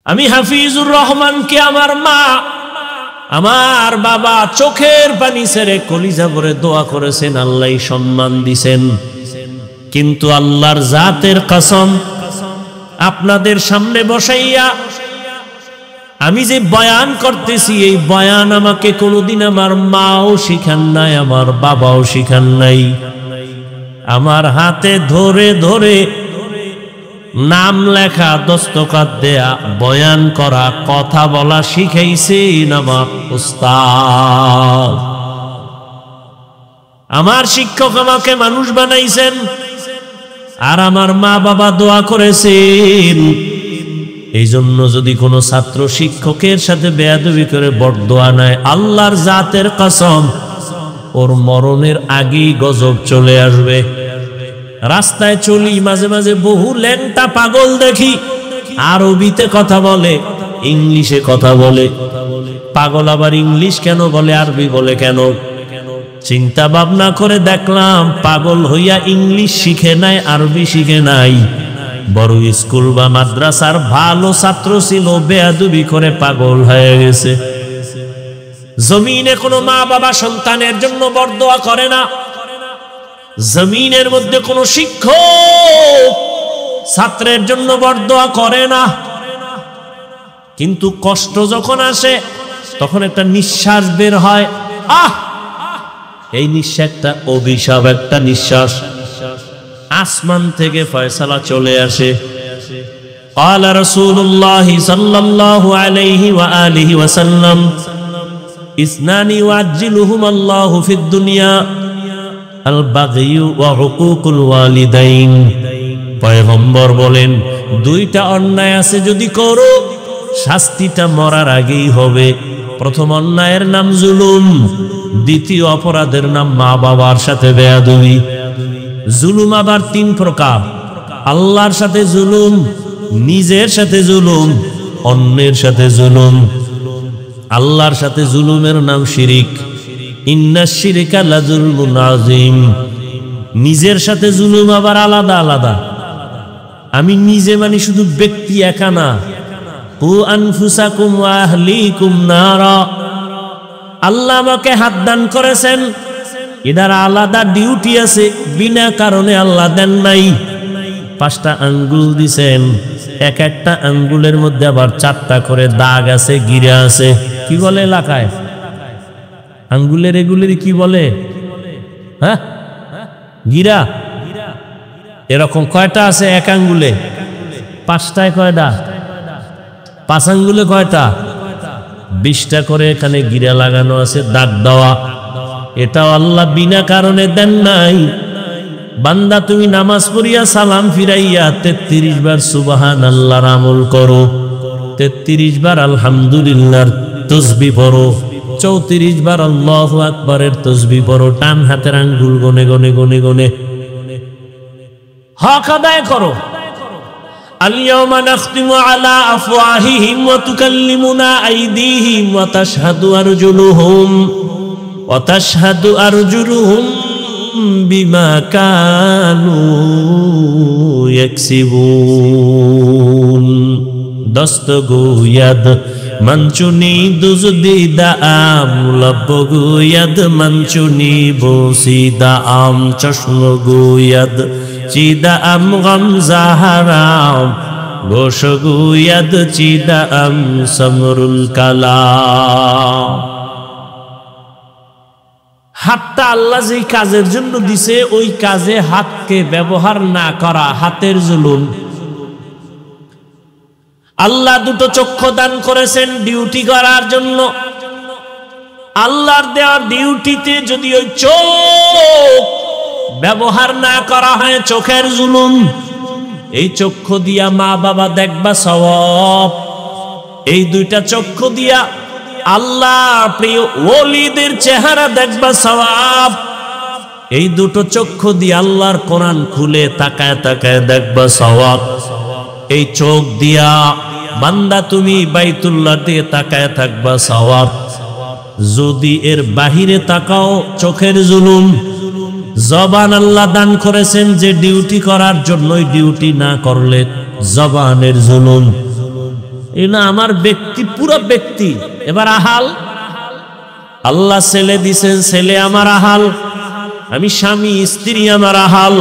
আমি হাফিজুর রহমানকে আমার মা আমার বাবা চোখের পানি ছেড়ে কলিজা ভরে দোয়া করেছেন, আল্লাহ সম্মান দিছেন। কিন্তু আল্লাহর জাতের কসম, আপনাদের সামনে বসাইয়া আমি যে বয়ান করতেছি, এই বয়ান আমাকে কোনোদিন আমার মাও শিখান নাই, আমার বাবাও শিখান নাই। আমার হাতে ধরে ধরে নাম লেখা, দস্তখত দেয়া, বয়ান করা, কথা বলা শিখাইছেন আমার উস্তাদ। আমার শিক্ষক আমাকে মানুষ বানাইছেন, আর আমার মা বাবা দোয়া করেছেন। এই জন্য যদি কোনো ছাত্র শিক্ষকের সাথে বেয়াদবি করে বরদোয়া নেয়, আল্লাহর জাতের কসম ওর মরণের আগেই গজব চলে আসবে। রাস্তায় চলি, মাঝে মাঝে বহু ল্যাংটা পাগল দেখি, আরবিতে কথা বলে, ইংলিশে কথা বলে। পাগল আবার ইংলিশ কেন বলে, আরবি বলে কেন? চিন্তা ভাবনা করে দেখলাম পাগল হইয়া ইংলিশ শিখে নাই, আরবি শিখে নাই। বড় স্কুল বা মাদ্রাসার ভালো ছাত্র ছিল, বেয়াদবি করে পাগল হয়ে গেছে। জমিনে কোনো মা বাবা সন্তানের জন্য বরদোয়া করে না। জমিনের মধ্যে কোনো শিক্ষক ছাত্রের জন্য বরদোয়া করে না। কিন্তু কষ্ট যখন আসে তখন একটা নিঃশ্বাস বের হয়, আহ, এই নিঃশ্বাস একটা অভিশাপ, একটা নিঃশ্বাস। আসমান থেকে ফয়সালা চলে আসে। قال رسول الله صلى الله عليه وآله وسلم اثنان يعجلهما الله في الدنيا البغي وعقوق الوالدين। পয়গম্বর বলেন, দুইটা অন্যায় আছে যদি করো, শাস্তিটা মরার আগেই হবে। প্রথম অন্যায়ের নাম জুলুম, দ্বিতীয় অপরাধের নাম মা বাবার সাথে বেয়াদবি। জুলুম আবার তিন প্রকার: আল্লাহর সাথে জুলুম, নিজের সাথে জুলুম, অন্যের সাথে জুলুম। আল্লাহর সাথে জুলুমের নাম শিরিক, ইন্নাশ শিরকা লাযুলমুন আযীম। নিজের সাথে জুলুম আবার আলাদা আলাদা। আমি নিজে মানে শুধু ব্যক্তি একা না, কু আনফুসাকুম ওয়া আহলিকুম নারা। আল্লাহ আমাকে হাত দান করেছেন, এটার আলাদা ডিউটি আছে, বিনা কারণে আল্লাহ দেন নাই। 5টা আঙ্গুল দিছেন, এক একটা আঙ্গুলের মধ্যে আবার 4টা করে দাগ আছে, গিরা আছে। কি বলে এলাকায় আঙ্গুলের এগুলের কি বলে? হ্যাঁ, গিরা। এরকম কয়টা আছে এক আঙ্গুলে? 5টায় কয়টা? 5 আঙ্গুলে কয়টা? 20টা করে এখানে গিরা লাগানো আছে, দাগ দেওয়া। এটাও আল্লাহ বিনা কারণে দেন নাই। বান্দা তুমি নামাজ পড়িয়া সালাম ফিরাইয়া 33 বার সুবহানাল্লাহর আমল করো, 33 বার আলহামদুলিল্লাহর তাসবিহ পড়ো, 34 বার আল্লাহু আকবারের তাসবিহ পড়ো। ডান হাতের আঙ্গুল গনে গনে গনে গনে হক আদায় করো। আল-ইয়াওমা নাখতিমু আলা আফওয়াহিহিম ওয়া তুকাল্লিমুনা আইদিহিম ওয়া তাশহাদু আরজুলুহুম ওয়া তাশহাদু আরজুলুহুম বিমা কানু ইয়াকসিবুন। দস্তগোয়াদ মঞ্চুনি দুজদিদা আম, লবগোয়াদ মঞ্চুনি বসিদা আম, চশমগোয়াদ চিদা আম গম জাহারাম, ঘোষগোয়াদ চিদা আম সমরুল কালাম। হাতটা আল্লাহ যেই কাজের জন্য দিছে, ওই কাজে হাতকে ব্যবহার না করা হাতের জুলুম। আল্লাহ 2টো চক্ষু দান করেছেন ডিউটি করার জন্য। আল্লাহর দেওয়া ডিউটিতে যদি ওই চোখ ব্যবহার না করা হয়, চোখের জুলুম। এই চক্ষু দিয়া মা বাবা দেখবা সওয়াব। এই 2টা চক্ষু দিয়া আল্লাহ প্রিয় ওলিদের চেহারা দেখবা সওয়াব। এই 2টো চক্ষু দিয়ে আল্লাহর কোরআন খুলে তাকায় তাকায় দেখবা সওয়াব। এই চোখ দিয়া বান্দা তুমি বাইতুল্লাহ দিয়ে তাকায় থাকবা সওয়াব। যদি এর বাহিরে তাকাও, চোখের জুলুম। জবান আল্লাহ দান করেছেন যে ডিউটি করার জন্যই, ডিউটি না করলে জবানের জুলুম। এই না আমার ব্যক্তি, পুরো ব্যক্তি। এবার আহাল, আল্লাহ ছেলে দিছেন, ছেলে আমার আহাল, আমি স্বামী স্ত্রী আমার আহাল,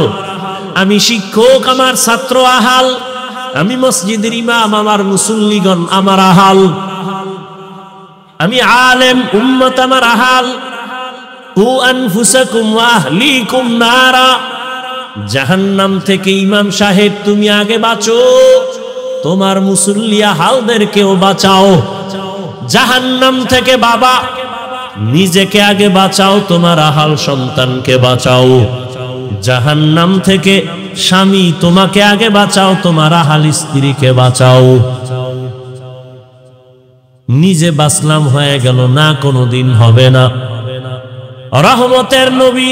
আমি শিক্ষক আমার ছাত্র আহাল, আমি মসজিদের ইমাম আমার মুসল্লিগণ আমার আহাল, আমি আলেম উম্মত আমার আহাল। কু আনফুসাকুম ওয়া আহলিকুম নারা, জাহান্নাম থেকে ইমাম সাহেব তুমি আগে বাঁচো, তোমার মুসল্লি আহালদেরকেও বাঁচাও। জাহান্নাম থেকে বাবা নিজেকে আগে বাঁচাও, তোমার আহাল সন্তানকে বাঁচাও। জাহান্নাম থেকে স্বামী তোমাকে আগে বাঁচাও, তোমার আহাল স্ত্রীকে বাঁচাও। নিজে বাঁচলাম হয়ে গেল না, কোনোদিন হবে না। রহমতের নবী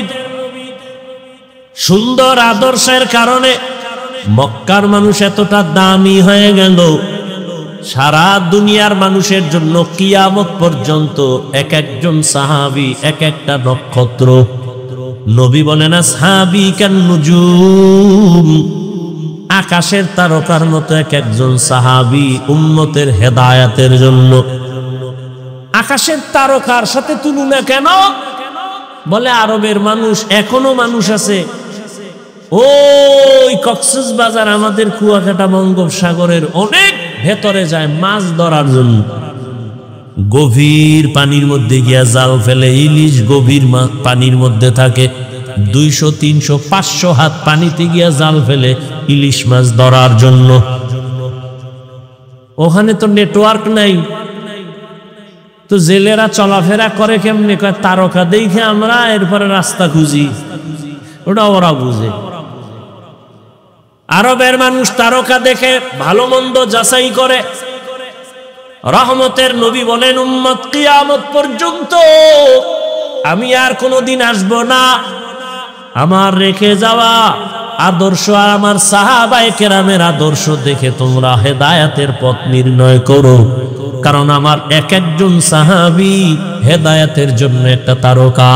সুন্দর আদর্শের কারণে মক্কার মানুষ এতটা দামি হয়ে গেল, সারা দুনিয়ার মানুষের জন্য কিয়ামত পর্যন্ত এক একজন সাহাবী এক একটা নক্ষত্র। নবী বলেন আসহাবী কান নুজুম, আকাশের তারকার মতো এক একজন সাহাবী উম্মতের হেদায়েতের জন্য। আকাশের তারকার সাথে তুলনা কেন? বলে আরবের মানুষ, এখনো মানুষ আছে ওই কক্সবাজার আমাদের কুয়াকাটা বঙ্গোপসাগরের অনেক ভেতরে যায় মাছ ধরার জন্য। গভীর পানির মধ্যে গিয়া জাল ফেলে, ইলিশ গভীর পানির মধ্যে থাকে, 200, 300, 500 হাত পানিতে গিয়া জাল ফেলে ইলিশ মাছ ধরার জন্য। ওখানে তো নেটওয়ার্ক নাই, তো জেলেরা চলাফেরা করে কেমনে? কয় তারকা দেখে আমরা এরপরে রাস্তা খুঁজি, ওটা ওরা বুঝে। আরবের মানুষ তারকা দেখে ভালো মন্দ যাচাই করে। রহমতের নবী বলেন উম্মত কিয়ামত পর্যন্ত আমি আর কোনোদিন আসব না, আমার রেখে যাওয়া আদর্শ আর আমার সাহাবায়ে কেরামের আদর্শ দেখে তোমরা হেদায়েতের পথ নির্ণয় করো, কারণ আমার এক একজন সাহাবী হেদায়েতের জন্য একটা তারকা।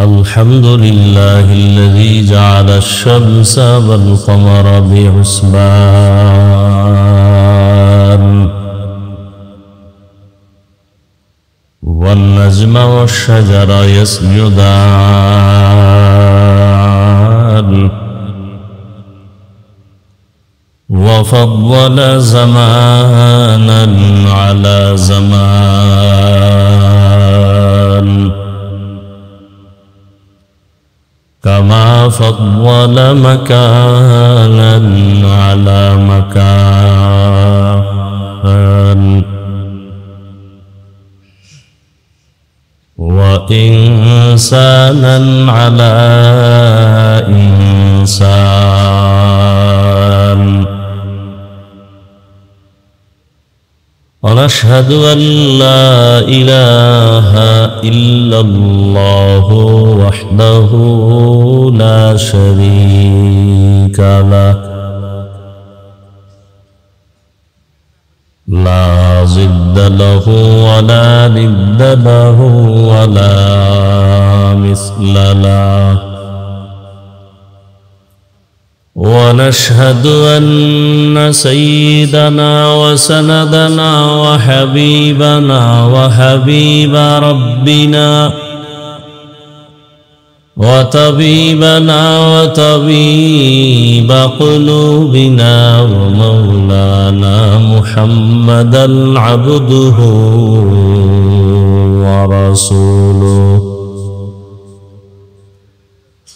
আলহামদুলিল্লাহিল্লাযী জাআলাশ শামসা ওয়াল কমারা বিহুসবান ওয়ান নাজমা ওয়াশ শাজারা ইয়াসজুদান وفضل زمانا على زمان كما فضل مكانا على مكان وإنسانا على إنسان ونشهد أن لا إله إلا الله وحده لا شريك له لا ضد له ولا ند له ولا مثل له ونشهد أن سيدنا وسندنا وحبيبنا وحبيب ربنا وطبيبنا وطبيب قلوبنا ومولانا محمدا عبده ورسوله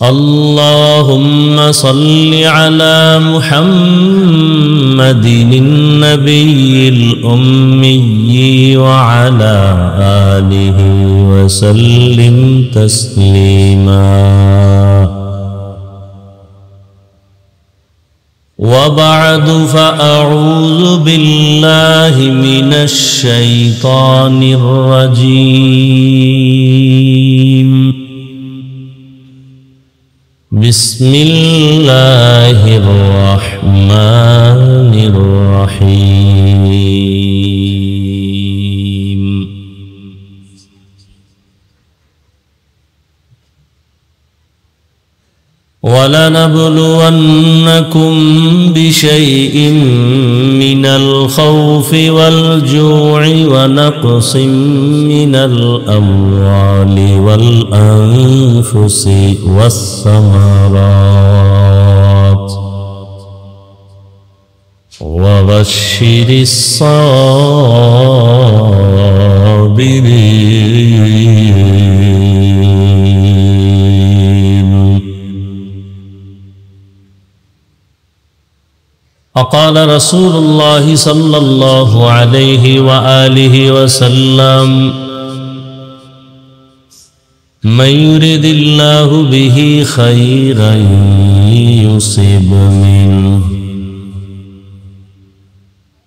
اللهم صل على محمد النبي الأمي وعلى آله وسلم تسليما وبعد فأعوذ بالله من الشيطان الرجيم بسم الله الرحمن الرحيم وَلَنَبْلُوَنَّكُمْ بِشَيْءٍ مِّنَ الْخَوْفِ وَالْجُوعِ وَنَقْصٍ مِّنَ الْأَمْوَالِ وَالْأَنفُسِ وَالثَّمَرَاتِ وَبَشِّرِ الصَّابِرِينَ. وقال رسول الله صلى الله عليه وآله وسلم: من يرد الله به خيرا يصب منه.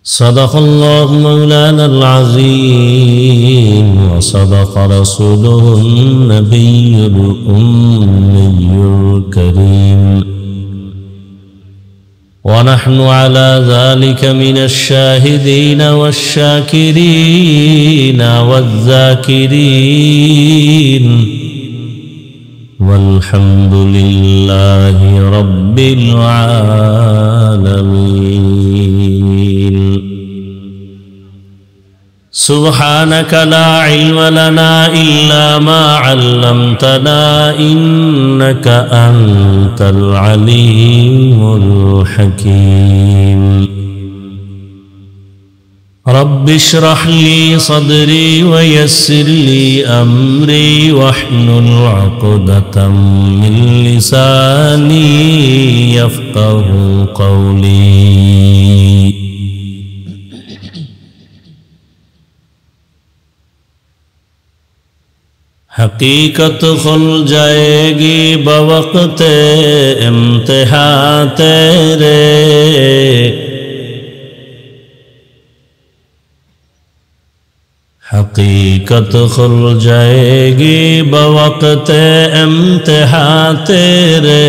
صدق الله مولانا العظيم وصدق رسوله النبي الأمي الكريم، ونحن على ذلك من الشاهدين والشاكرين والذاكرين، والحمد لله رب العالمين. سبحانك لا علم لنا إلا ما علمتنا إنك أنت العليم الحكيم. رب اشرح لي صدري ويسر لي أمري واحلل عقدة من لساني يفقه قولي. हकीकत खुल जाएगी बवक्त इम्तिहा तेरे, हकीकत खुल जाएगी बवक्त इम्तिहा तेरे,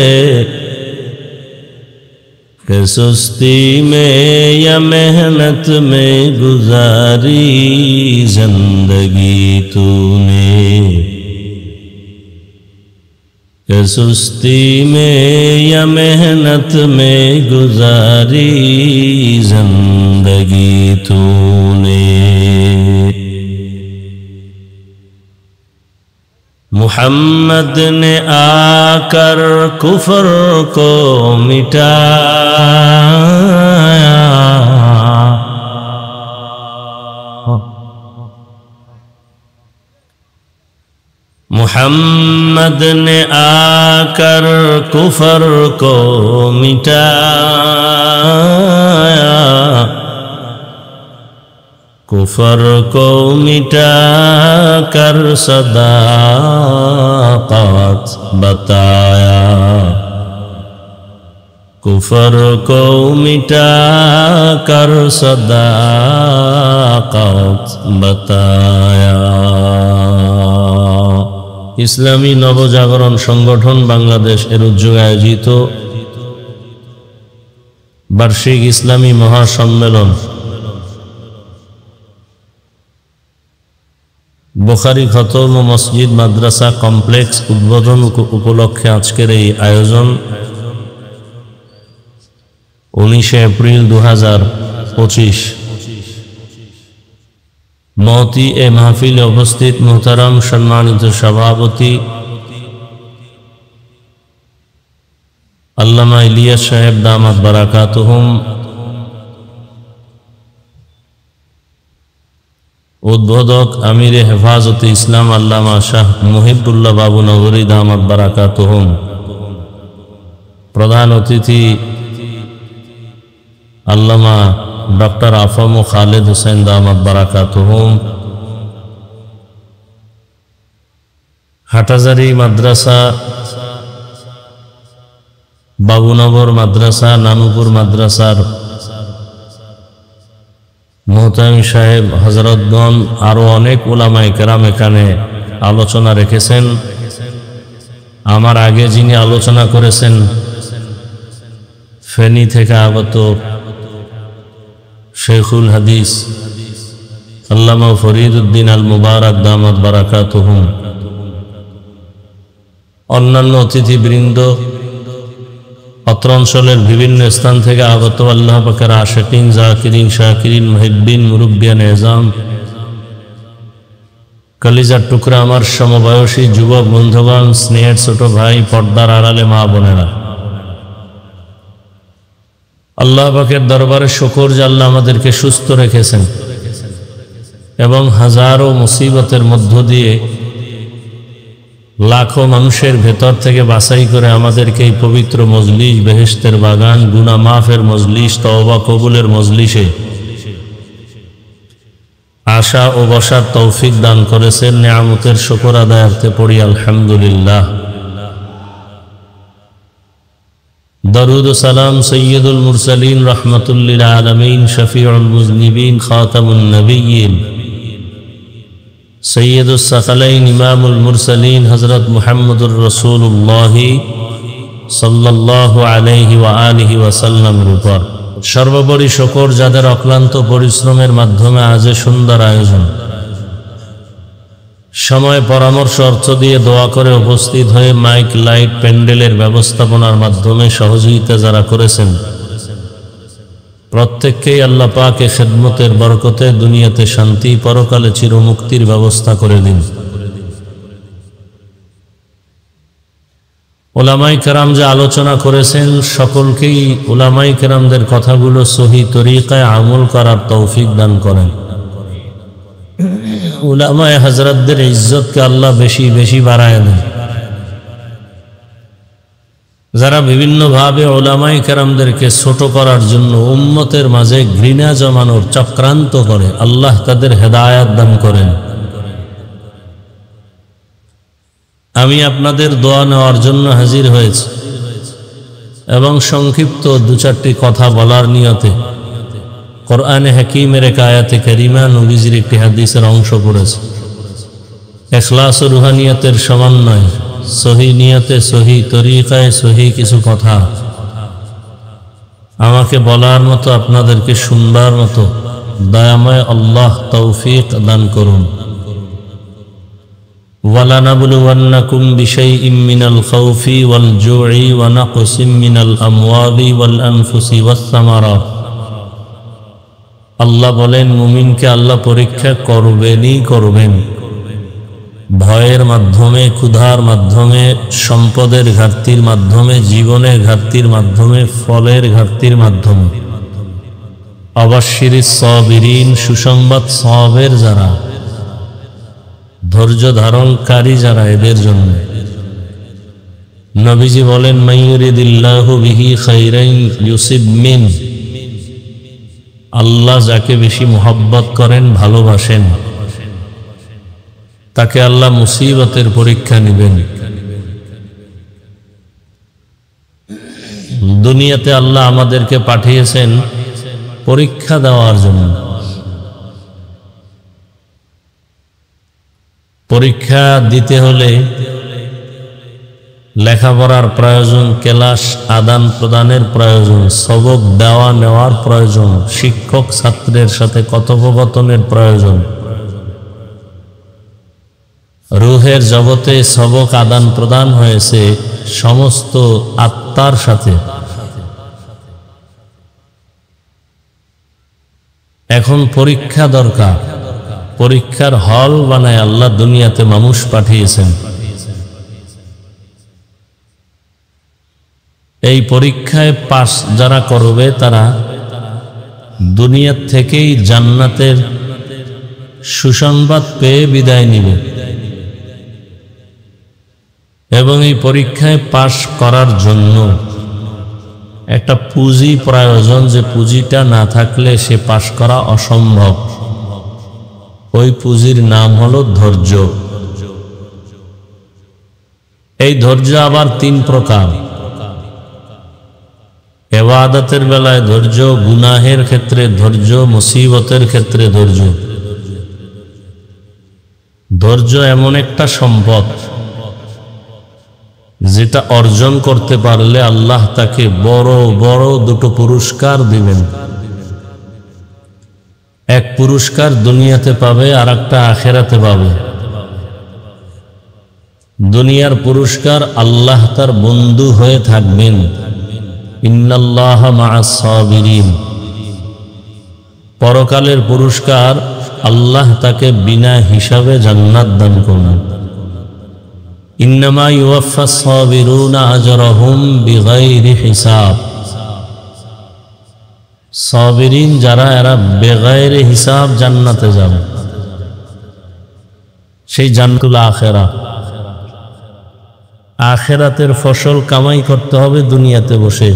कि सुस्ती में या मेहनत में गुजारी जिंदगी तूने, कि सुस्ती में या मेहनत में गुजारी जिंदगी तूने। मुहम्मद ने आकर कुफर को मिटाया, मुहम्मद ने आकर कुफर को मिटाया, कुफर को मिटा कर सदाकत बताया, कुफर को मिटा कर सदाकत बताया। ইসলামী নবজাগরণ সংগঠন বাংলাদেশ এর উদ্যোগে আয়োজিত বার্ষিক ইসলামী মহাসম্মেলন বুখারী খতম ও মসজিদ মাদ্রাসা কমপ্লেক্স উদ্বোধন উপলক্ষে আজকের এই আয়োজন 19 এপ্রিল 2025। মহতি এ মাহফিলে উপস্থিত মোহতারাম সম্মানিত সভাপতি আল্লামা ইলিয়াস সাহেব দামাত বারাকাতুহুম, উদ্বোধক আমিরে হেফাজতে ইসলাম আল্লামা শাহ মুহিবুল্লাহ বাবু নগরী দামাত বারাকাতুহুম, প্রধান অতিথি আল্লামা ডক্টর আফম খালেদ হোসেন দামাত বারাকাতুহুম, হাটাজারি মাদ্রাসা, বাবুনগর মাদ্রাসা, নানুপুর মাদ্রাসার মোহতামিম সাহেব, হযরতগণ, আরো অনেক উলামায়ে কেরাম এখানে আলোচনা রেখেছেন। আমার আগে যিনি আলোচনা করেছেন ফেনী থেকে আগত শেখুল হাদিস আল্লামা ফরিদউদ্দিন আল মুবারক দামাত বারাকাতুহুম, অন্যান্য অতিথিবৃন্দ, অত্র অঞ্চলের বিভিন্ন স্থান থেকে আগত আল্লাহ পাকের আশিকিন, জাকিরিন, শাকিরিন, মুহিব্বিন, মুরব্বিয়ান এজাম, কলিজার টুকরা আমার সমবয়সী যুবক বন্ধুগণ, স্নেহের ছোট ভাই, পর্দার আড়ালে মা বোনেরা, আল্লাহ পাকের দরবারে শুকর যে আল্লাহ আমাদেরকে সুস্থ রেখেছেন এবং হাজারো মুসিবতের মধ্য দিয়ে লাখো মানুষের ভেতর থেকে বাছাই করে আমাদেরকে এই পবিত্র মজলিস, বেহেশতের বাগান, গুনাহ মাফের মজলিস, তওবা কবুলের মজলিসে আশা ও বসার তৌফিক দান করেছেন। নিয়ামতের শুকর আদায়ার্থে পড়ি আলহামদুলিল্লাহ। দরুদ ও সালাম সৈয়দুল মুরসালিন, রাহমাতুল লিল আলামিন, শফিউল মুজনিবিন, খাতামুন নবিয়্যিন, সৈয়দুস সাকালাইন, ইমামুল মুরসালিন, হযরত মুহাম্মদুর রাসূলুল্লাহ সাল্লাল্লাহু আলাইহি ওয়া আলিহি ওয়াসাল্লামের উপর সর্বোপরি শুকর যাদের অক্লান্ত পরিশ্রমের মাধ্যমে আজ সুন্দর আয়োজন, সময়, পরামর্শ, অর্থ দিয়ে দোয়া করে উপস্থিত হয়ে মাইক, লাইট, প্যান্ডেলের ব্যবস্থাপনার মাধ্যমে সহযোগিতা যারা করেছেন, প্রত্যেককেই আল্লাহ পাকে খেদমতের বরকতে দুনিয়াতে শান্তি, পরকালে চিরমুক্তির ব্যবস্থা করে দিন। উলামায়ে কেরাম যে আলোচনা করেছেন, সকলকেই উলামায়ে কেরামদের কথাগুলো সহি তরিকায় আমল করার তৌফিক দান করেন। উলামায়ে হযরতদের ইজ্জতকে আল্লাহ বেশি বেশি বাড়ায় দেন। যারা বিভিন্নভাবে উলামায়ে কেরামদেরকে ছোট করার জন্য উম্মতের মাঝে ঘৃণা জমানোর চক্রান্ত করে, আল্লাহ তাদের হেদায়েত দান করেন। আমি আপনাদের দোয়া নেওয়ার জন্য হাজির হয়েছি এবং সংক্ষিপ্ত দু চারটি কথা বলার নিয়তে কোরআনে হাকিমের এক আয়াতে কারিমা, নবীজির একটি হাদিসের অংশ পড়েছে। ইখলাস ও রুহানিয়তের সমন্বয়, সহি নিয়তে, সহি তরিকায়, সহি কিছু কথা আমাকে বলার মতো, আপনাদেরকে শুনবার মতো দয়াময় আল্লাহ তৌফিক দান করুন। وَلَنَبْلُوَنَّكُمْ بِشَيْءٍ مِّنَ الْخَوْفِ وَالْجُوعِ وَنَقْصٍ مِّنَ الْأَمْوَالِ وَالْأَنفُسِ وَالثَّمَرَاتِ। আল্লাহ বলেন, মুমিনকে আল্লাহ পরীক্ষা করবেনই করবেন, ভয়ের মাধ্যমে, ক্ষুধার মাধ্যমে, সম্পদের ঘাটতির মাধ্যমে, জীবনের ঘাটতির মাধ্যমে, ফলের ঘাটতির মাধ্যমে। অবাশশিরিস সাবিরিন, সুসংবাদ সওয়াবের যারা, ধৈর্য ধারণকারী যারা, এদের জন্য। নবীজি বলেন, মাইয়ুরিদিল্লাহু বিহি খাইরান ইউসিব মিন, আল্লাহ যাকে বেশি মুহাব্বত করেন, ভালোবাসেন, তাকে আল্লাহ মুসিবতের পরীক্ষা নেবেন। দুনিয়াতে আল্লাহ আমাদেরকে পাঠিয়েছেন পরীক্ষা দেওয়ার জন্য। পরীক্ষা দিতে হলে লেখাপড়ার প্রয়োজন, ক্লাস আদান প্রদানের প্রয়োজন, সবক দেওয়া নেওয়ার প্রয়োজন, শিক্ষক ছাত্রের সাথে কথোপকথনের প্রয়োজন। রূহের জগতে সবক আদান প্রদান হয়েছে সমস্ত আত্মার সাথে। এখন পরীক্ষা দরকার। পরীক্ষার হল বানায় আল্লাহ দুনিয়াতে মানুষ পাঠিয়েছেন। এই পরীক্ষায় পাস যারা করবে, তারা দুনিয়ার থেকেই জান্নাতের সুসংবাদ পেয়ে বিদায় নিবে। এবং এই পরীক্ষায় পাস করার জন্য একটা পুঁজি প্রয়োজন, যে পুঁজিটা না থাকলে সে পাস করা অসম্ভব। ওই পুঁজির নাম হলো ধৈর্য। এই ধৈর্য আবার তিন প্রকার। ইবাদতের বেলায় ধৈর্য, গুনাহের ক্ষেত্রে ধৈর্য, মুসিবতের ক্ষেত্রে ধৈর্য। ধৈর্য এমন একটা সম্পদ যেটা অর্জন করতে পারলে আল্লাহ তাকে বড় বড় দুটো পুরস্কার দিবেন। এক পুরস্কার দুনিয়াতে পাবে, আর একটা আখেরাতে পাবে। দুনিয়ার পুরস্কার, আল্লাহ তার বন্ধু হয়ে থাকবেন, ইন্নাল্লাহা মা'আস সাবিরিন। পরকালের পুরস্কার আল্লাহ তাকে বিনা হিসাবে জান্নাত দান করবেন। ইন্নামা ইউওয়াফফাস সাবিরুনা আজরাহুম বিগাইরি হিসাব। সাবিরিন যারা, এরা বেগাইরে হিসাব জান্নাতে যাবে। সেই জান্নাতুল আখিরা, আখিরাতের ফসল কামাই করতে হবে দুনিয়াতে বসে।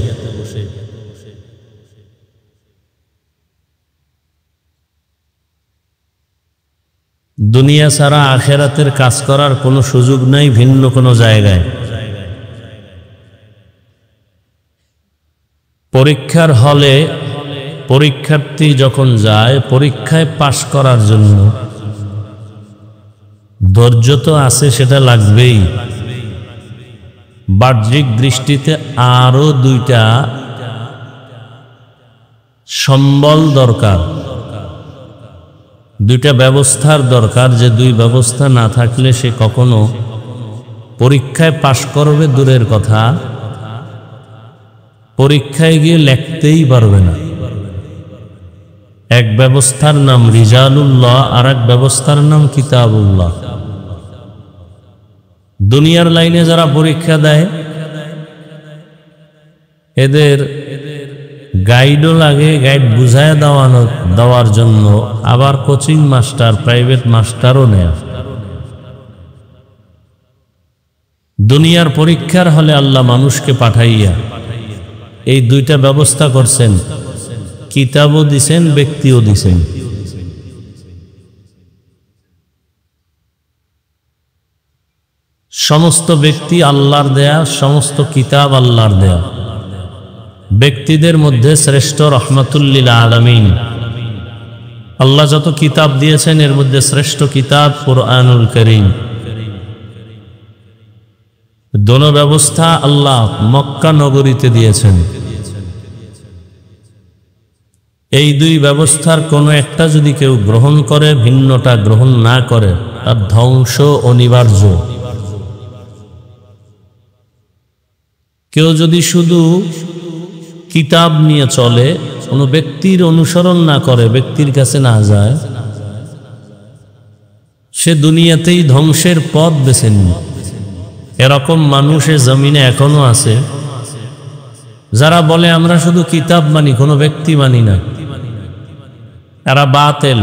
দুনিয়া ছাড়া আখিরাতের কাজ করার কোনো সুযোগ নাই ভিন্ন কোনো জায়গায়। পরীক্ষার হলে পরীক্ষার্থী যখন যায় পরীক্ষায় পাশ করার জন্য, ধৈর্য তো আছে, সেটা লাগবেই। বাহ্যিক দৃষ্টিতে আরো দুইটা সম্বল দরকার, দুইটা ব্যবস্থার দরকার, যে দুই ব্যবস্থা না থাকলে সে কখনো পরীক্ষায় পাশ করবে দূরের কথা, পরীক্ষায় গিয়ে লিখতেই পারবে না। এক ব্যবস্থার নাম রিজালুল্লাহ, আর এক ব্যবস্থার নাম কিতাবুল্লাহ। দুনিয়ার লাইনে যারা পরীক্ষা দেয় এদের গাইডও লাগে, গাইড বুঝায় দেওয়ার জন্য, আবার কোচিং মাস্টার, প্রাইভেট মাস্টারও নেয়। দুনিয়ার পরীক্ষার হলে আল্লাহ মানুষকে পাঠাইয়া এই দুইটা ব্যবস্থা করছেন, কিতাবও দিছেন, ব্যক্তিও দিছেন। সমস্ত ব্যক্তি আল্লাহর দেয়া, সমস্ত কিতাব আল্লাহর দেয়া। ব্যক্তিদের মধ্যে শ্রেষ্ঠ রহমাতুল লিল আলামিন। আল্লাহ যত কিতাব দিয়েছেন এর মধ্যে শ্রেষ্ঠ কিতাব কুরআনুল কারীম। দোনো ব্যবস্থা আল্লাহ মক্কা নগরীতে দিয়েছেন। এই দুই ব্যবস্থার কোনো একটা যদি কেউ গ্রহণ করে, ভিন্নটা গ্রহণ না করে, তার ধ্বংস অনিবার্য। কেউ যদি শুধু কিতাব নিয়ে চলে, কোনো ব্যক্তির অনুসরণ না করে, ব্যক্তির কাছে না যায়, সে দুনিয়াতেই ধ্বংসের পথ বেছে নেয়। এরকম মানুষের জমিনে এখনো আছে যারা বলে আমরা শুধু কিতাব মানি, কোনো ব্যক্তি মানি না। এরা বাতিল,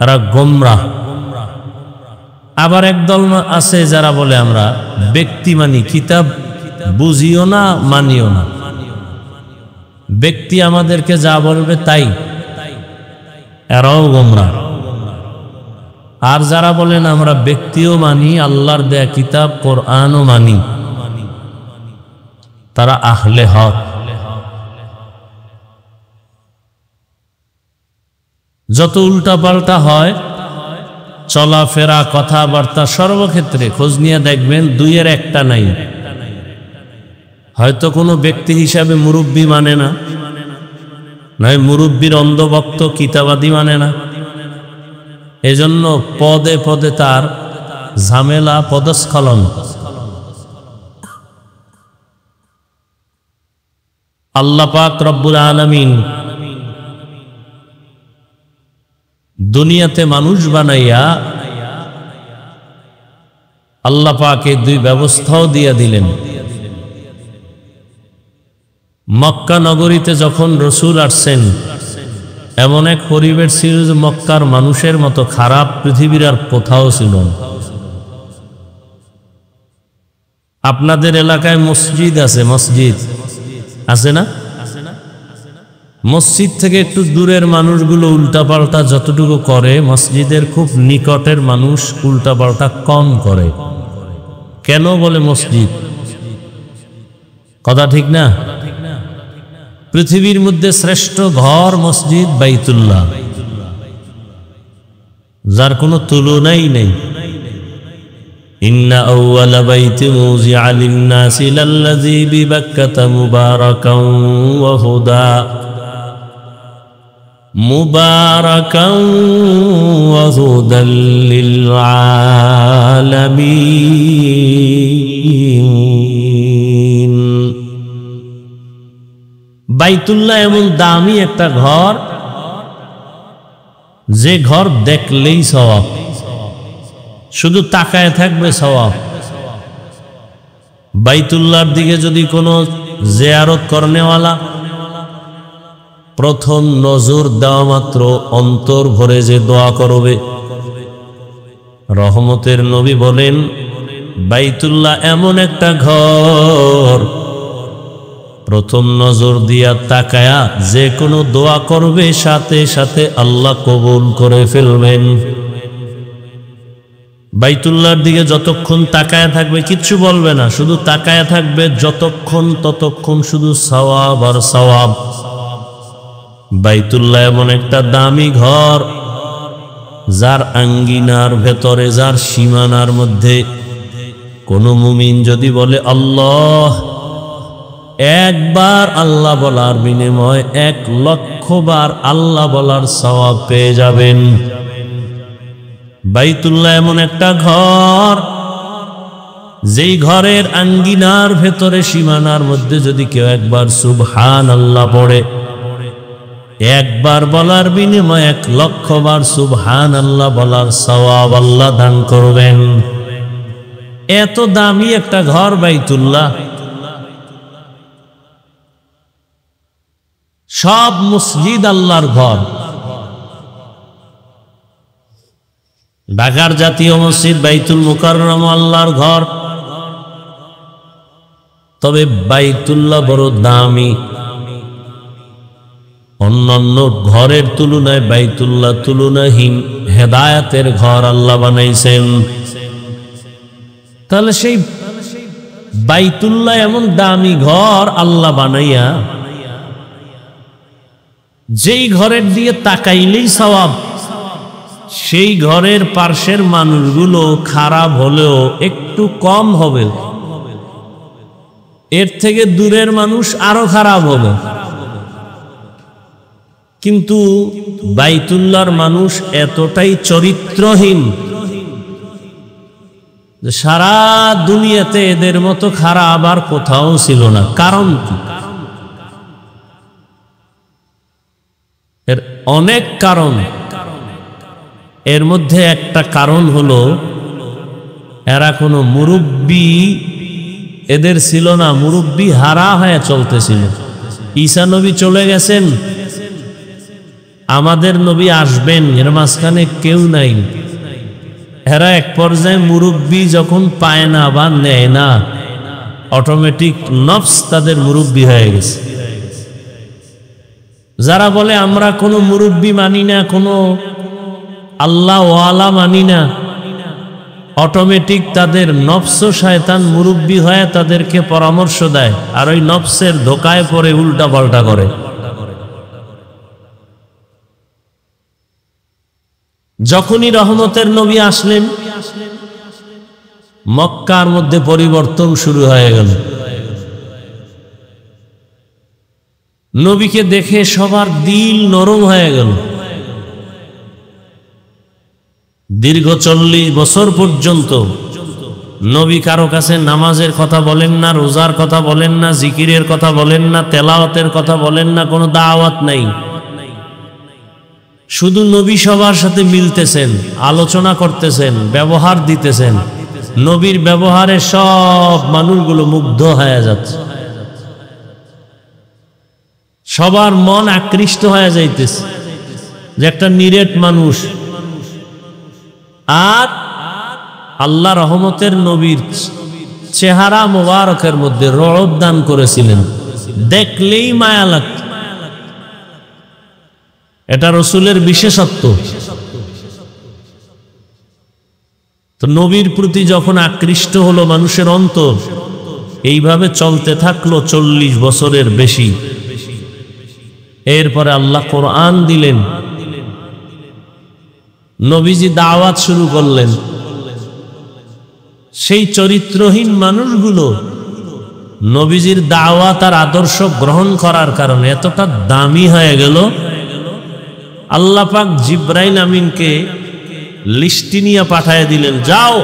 এরা গোমরাহ। আবার একদল আছে যারা বলে আমরা ব্যক্তি মানি, কিতাব বুঝিও না, মানিও না। ব্যক্তি আমাদেরকে যা বলবে তাই, এরাও গোমরাহ। আর যারা বলেন আমরা ব্যক্তিও মানি, আল্লাহর দেয়া কিতাব কোরআনও মানি, তারা আহলে হক। যত উল্টাপাল্টা হয় চলাফেরা, কথাবার্তা, সর্বক্ষেত্রে খোঁজ নিয়ে দেখবেন দুইয়ের একটা নাই। হয়তো কোনো ব্যক্তি হিসাবে মুরব্বী মানে না, নয় মুরব্বীর অন্ধভক্ত, কিতাবাদি মানে না। এজন্য পদে পদে তার ঝামেলা, পদস্খলন। আল্লাহ পাক রব্বুল আলামিন দুনিয়াতে মানুষ বানাইয়া আল্লাহ পাক এই দুই ব্যবস্থাও দিয়ে দিলেন। মক্কা নগরীতে যখন রসুল আসছেন, এমন এক পরিবেশ ছিল যে মক্কার মানুষের মতো খারাপ পৃথিবীর আর কোথাও ছিল না। আপনাদের এলাকায় মসজিদ আছে, মসজিদ আছে না? মসজিদ থেকে একটু দূরের মানুষগুলো উল্টাপাল্টা যতটুকু করে, মসজিদের খুব নিকটের মানুষ উল্টাপাল্টা কম করে। কেন বলে মসজিদ? কথা ঠিক না? পৃথিবীর মধ্যে শ্রেষ্ঠ ঘর মসজিদ বাইতুল্লাহ, যার কোনো তুলনাই নেই। ইন্না আউওয়ালা বাইতিন উযিআ লিন-নাসি লাল্লাযী বিবাক্কাতা মুবারাকান ওয়া হুদা, মুবারাকান ওয়া হুদাল লিল আলামিন। বাইতুল্লাহ এমন দামি একটা ঘর, যে ঘর দেখলেই সওয়াব, শুধু তাকায় থাকবে সওয়াব। বাইতুল্লাহর দিকে যদি কোনো জিয়ারত করনেওয়ালা প্রথম নজর দেওয়া মাত্র অন্তর ভরে যে দোয়া করবে, রহমতের নবী বলেন বাইতুল্লাহ এমন একটা ঘর, প্রথম নজর দিয়া তাকায়া যে কোনো দোয়া করবে সাথে সাথে আল্লাহ কবুল করে ফেলবেন। বাইতুল্লাহর দিকে যতক্ষণ তাকায়া থাকবে কিচ্ছু বলবে না, শুধু তাকায়া থাকবে যতক্ষণ ততক্ষণ শুধু সওয়াব আর সওয়াব। বাইতুল্লাহ এমন একটা দামি ঘর, যার আঙ্গিনার ভেতরে, যার সীমানার মধ্যে কোনো মুমিন যদি বলে আল্লাহ, একবার আল্লাহ বলার বিনিময় 1,00,000 বার আল্লাহ বলার সওয়াব পেয়ে যাবেন। বাইতুল্লাহ এমন একটা ঘর, যেই ঘরের আঙ্গিনার ভেতরে সীমানার মধ্যে যদি কেউ একবার সুবহানাল্লাহ পড়ে, একবার বলার বিনিময়ে 1,00,000 বার সুবহানাল্লাহ বলার সওয়াব আল্লাহ দান করবেন। এত দামি একটা ঘর বাইতুল্লাহ। সব মসজিদ আল্লাহর ঘর। ঢাকার জাতীয় মসজিদ বাইতুল মুকাররম আল্লাহর ঘর, তবে বাইতুল্লাহ বড় দামি। অন্যান্য ঘরের তুলনায় বাইতুল্লাহ তুলনাহীন হেদায়েতের ঘর আল্লাহ বানাইছেন। তাহলে সেই বাইতুল্লাহ এমন দামি ঘর আল্লাহ বানাইয়া, যেই ঘরের দিয়ে তাকাইলেই সওয়াব, সেই ঘরের পার্শ্বের মানুষগুলো খারাপ হলেও একটু কম হবে, এর থেকে দূরের মানুষ আরো খারাপ হবে। কিন্তু বাইতুল্লাহর মানুষ এতটাই চরিত্রহীন যে সারা দুনিয়াতে এদের মতো খারাপ আর কোথাও ছিল না। কারণ কি? এর অনেক কারণ। এর মধ্যে একটা কারণ হলো এরা কোনো মুরব্বী এদের ছিল না, মুরব্বী হারা হয়ে চলতেছিল। ঈসা নবী চলে গেছেন, আমাদের নবী আসবেন, এর মাঝখানে কেউ নাই। এরা এক পর্যায়ে মুরব্বী যখন পায় না বা নেয় না, অটোমেটিক নফস তাদের মুরব্বী হয়ে গেছে। যারা বলে আমরা কোনো মুরব্বী মানি না, কোনো আল্লাহ ওয়ালা মানি না, অটোমেটিক তাদের নফস শয়তান মুরব্বী হয়ে তাদেরকে পরামর্শ দেয়, আর ওই নফসের ধোকায় পড়ে উল্টা পাল্টা করে। যখনই রহমতের নবী আসলেন, মক্কার মধ্যে পরিবর্তন শুরু হয়ে গেল। নবীকে দেখে সবার দিল নরম হয়ে গেল। দীর্ঘ 40 বছর পর্যন্ত নবী কারো কাছে নামাজের কথা বলেন না, রোজার কথা বলেন না, জিকিরের কথা বলেন না, তেলাওয়াতের কথা বলেন না, কোনো দাওয়াত নাই। শুধু নবী সবার সাথে মিলতেছেন, আলোচনা করতেছেন, ব্যবহার দিতেছেন। নবীর ব্যবহারে সব মানুষগুলো মুগ্ধ হয়ে যাচ্ছে, সবার মন আকৃষ্ট হয়ে যাইতেছে যে একটা নিরেট মানুষ। আর আল্লাহ রহমতের নবীর চেহারা মোবারকের মধ্যে রহমত দান করেছিলেন, দেখলেই মায়া লাগত। এটা রসুলের বিশেষত্ব। তো নবীর প্রতি যখন আকৃষ্ট হলো মানুষের অন্তর, এইভাবে চলতে থাকলো 40 বছরের বেশি। এরপরে আল্লাহ কোরআন দিলেন, নবীজি দাওয়াত শুরু করলেন। সেই চরিত্রহীন মানুষগুলো নবীজির দাওয়াত আর আদর্শ গ্রহণ করার কারণে এতটা দামি হয়ে গেল, আল্লাহ পাক জিব্রাইল আমিনকে লিস্টি নিয়ে পাঠায় দিলেন, যাও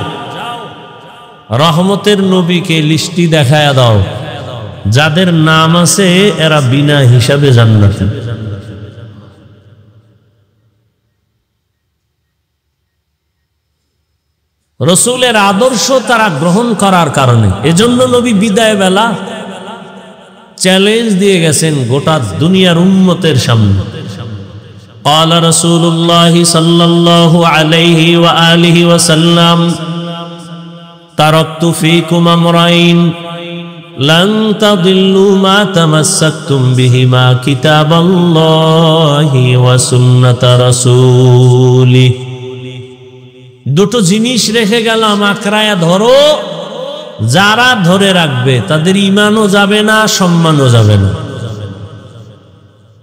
রহমতের নবীকে লিস্টি দেখায়া দাও। যাদের নাম আছে এরা বিনা হিসাবে জান্নাতি। রসূলের আদর্শ তারা গ্রহণ করার কারণে, এজন্য নবী বিদায় বেলা চ্যালেঞ্জ দিয়ে গেছেন গোটা দুনিয়ার উম্মতের সামনে। قال رسول الله صلى الله عليه وآله وسلم تركت فيكم أمرين لن تضلوا ما تمسكتم بهما كتاب الله وسنة رسوله। দুটো জিনিস রেখে গেলাম, আঁকড়ায়া ধরো, যারা ধরে রাখবে তাদের ঈমানও যাবে না, সম্মানও যাবে না।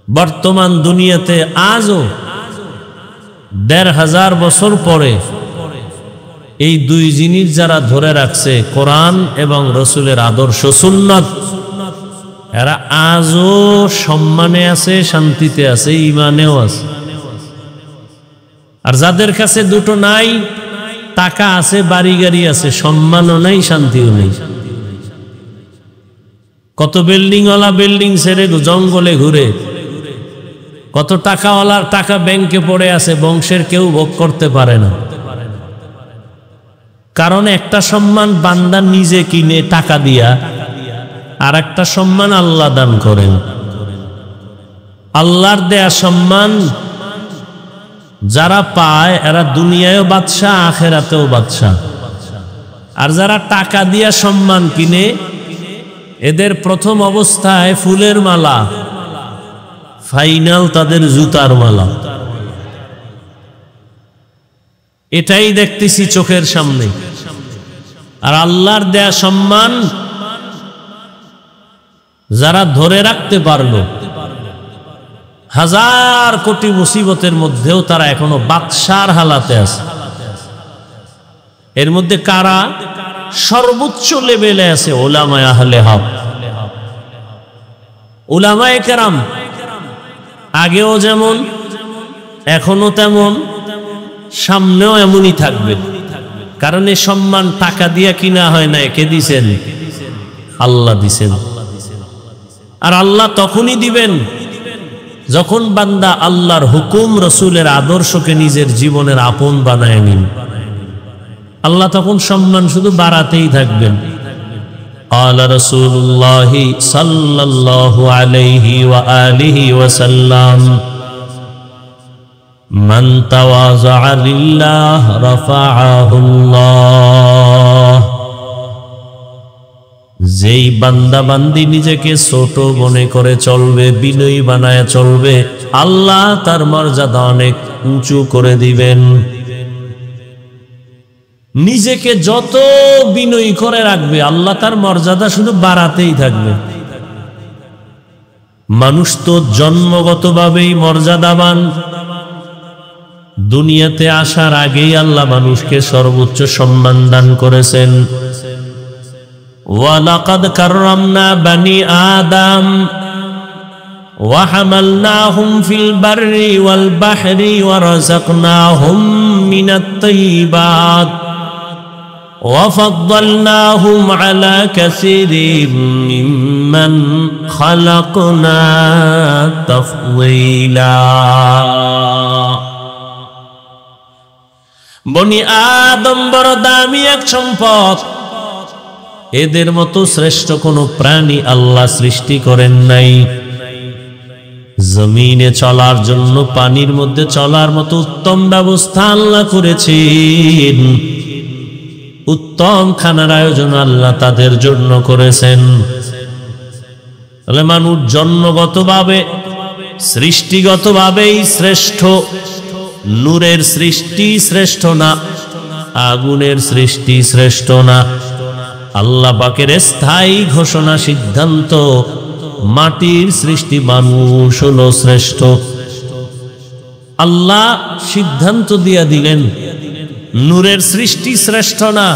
বর্তমান দুনিয়াতে আজও ১৫০০ বছর পরে এই দুই জিনিস যারা ধরে রাখছে, কোরআন এবং রসুলের আদর্শ সুন্নাত, এরা আজও সম্মানে আছে, শান্তিতে আছে, ঈমানেও আছে। আর যাদের কাছে দুটো নাই, টাকা আছে, বাড়ি গাড়ি আছে, সম্মানও নাই, শান্তিও নেই। কত বিল্ডিংওয়ালা বিল্ডিং ছেড়ে জঙ্গলে ঘুরে, কত টাকাওয়ালার টাকা ব্যাংকে পড়ে আছে, বংশের কেউ ভোগ করতে পারে না। কারণ একটা সম্মান বান্দা নিজে কিনে টাকা দিয়া, আর একটা সম্মান আল্লাহ দান করেন। আল্লাহর দেয়া সম্মান যারা পায় এরা দুনিয়ায়ও বাদশাহ, আখেরাতেও বাদশাহ। আর যারা টাকা দিয়া সম্মান কিনে, এদের প্রথম অবস্থায় ফুলের মালা, ফাইনাল তাদের জুতার মালা। এটাই দেখতেছি চোখের সামনে। আর আল্লাহর দেয়া সম্মান যারা ধরে রাখতে পারলো, হাজার কোটি মুসিবতের মধ্যেও তারা এখনো বাদশার হালাতে আছে। এর মধ্যে কারা সর্বোচ্চ লেভেলে আছে? উলামায়ে আহলে হক, উলামায়ে কেরাম। আগেও যেমন, এখনো তেমন, সামনেও এমনই থাকবে। কারণ এই সম্মান টাকা দিয়া কিনা হয় না, কে দিছেন? আল্লাহ দিছেন। আর আল্লাহ তখনই দিবেন যখন বান্দা আল্লাহর হুকুম, রসুলের আদর্শকে নিজের জীবনের আপন বানায় নিন। আল্লাহ তখন সম্মান শুধু বাড়াতেই থাকবেন। قال رسول الله صلى الله عليه وآله وسلم من تواضع لله رفعه الله। যেই বান্দা বান্দি নিজেকে ছোট মনে করে চলবে, বিনয়ী বানায় চলবে, আল্লাহ তার মর্যাদা অনেক উঁচু করে দিবেন। নিজেকে যত বিনয়ী করে রাখবে, আল্লাহ তার মর্যাদা শুধু বাড়াতেই থাকবে। মানুষ তো জন্মগতভাবেই মর্যাদাবান। দুনিয়াতে আসার আগেই আল্লাহ মানুষকে সর্বোচ্চ সম্মান দান করেছেন। ওয়ালাকাদ কাররামনা বানি আদম ওয়া হামালনাহুম ফিল বাররি ওয়াল বাহরি ওয়া রাযাকনাহুম মিনাত তাইয়্যিবাত ওয়া ফাদ্দালনাহুম আলা কাসীরিম মিম্মান খালাকনা তাফদীলা। বনি আদম বড় দামি এক সম্পদ। এদের মতো শ্রেষ্ঠ কোনো প্রাণী আল্লাহ সৃষ্টি করেন নাই। জমিনে চলার জন্য, পানির মধ্যে চলার মতো উত্তম ব্যবস্থা আল্লাহ করেছেন। উত্তম খানার আয়োজন আল্লাহ তাদের জন্য করেছেন। তাহলে মানুষ জন্মগতভাবে, সৃষ্টিগতভাবেই শ্রেষ্ঠ। নূরের সৃষ্টি শ্রেষ্ঠ না, আগুনের সৃষ্টি শ্রেষ্ঠ না। আল্লাহ পাকের স্থায়ী ঘোষণা, সিদ্ধান্ত, মাটির সৃষ্টি মানুষ হলো শ্রেষ্ঠ। আল্লাহ সিদ্ধান্ত দিয়া দিলেন নূরের সৃষ্টি শ্রেষ্ঠ না,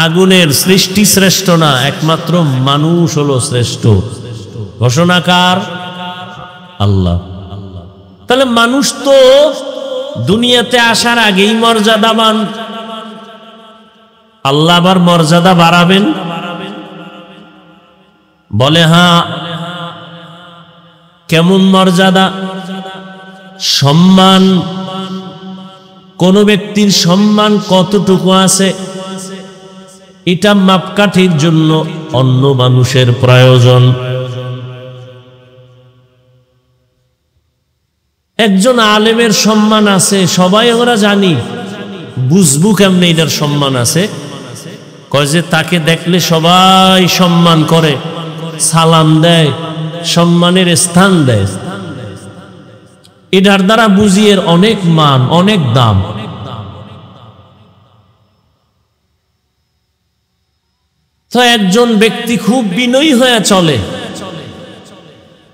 আগুনের সৃষ্টি শ্রেষ্ঠ না, একমাত্র মানুষ হলো শ্রেষ্ঠ। ঘোষণাকার আল্লাহ। তাহলে মানুষ তো দুনিয়াতে আসার আগেই মর্যাদাবান। আল্লাহ আবার মর্যাদা বাড়াবেন। বলে হ্যাঁ। কেমন মর্যাদা, সম্মান, কোন ব্যক্তির সম্মান কতটুকু আছে এটা মাপকাঠির জন্য অন্য মানুষের প্রয়োজন। একজন আলেমের সম্মান আছে, সবাই আমরা জানি, বুঝবো কেমনে এটার সম্মান আছে? কয় যে তাকে দেখলে সবাই সম্মান করে, সালাম দেয়, সম্মানের স্থান দেয়। এটার দ্বারা বুঝি এর অনেক মান, অনেক দাম। তো একজন ব্যক্তি খুব বিনয়ী হয়ে চলে,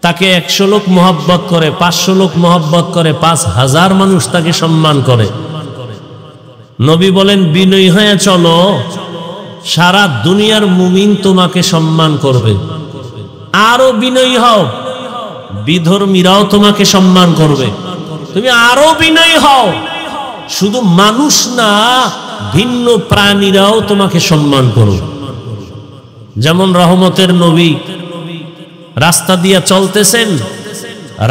তাকে 100 লোক মহব্বত করে, 500 লোক মহব্বত করে, 5000 মানুষ তাকে সম্মান করে। নবী বলেন বিনয়ী হয়ে চলো, সারা দুনিয়ার মুমিন তোমাকে সম্মান করবে। আরো বিনয়ী হও, বিধর্মীরাও তোমাকে সম্মান করবে। তুমি আরো বিনয়ী হও, শুধু মানুষ না, ভিন্ন প্রাণীরাও তোমাকে সম্মান করবে। যেমন রহমতের নবী রাস্তা দিয়ে চলতেছেন,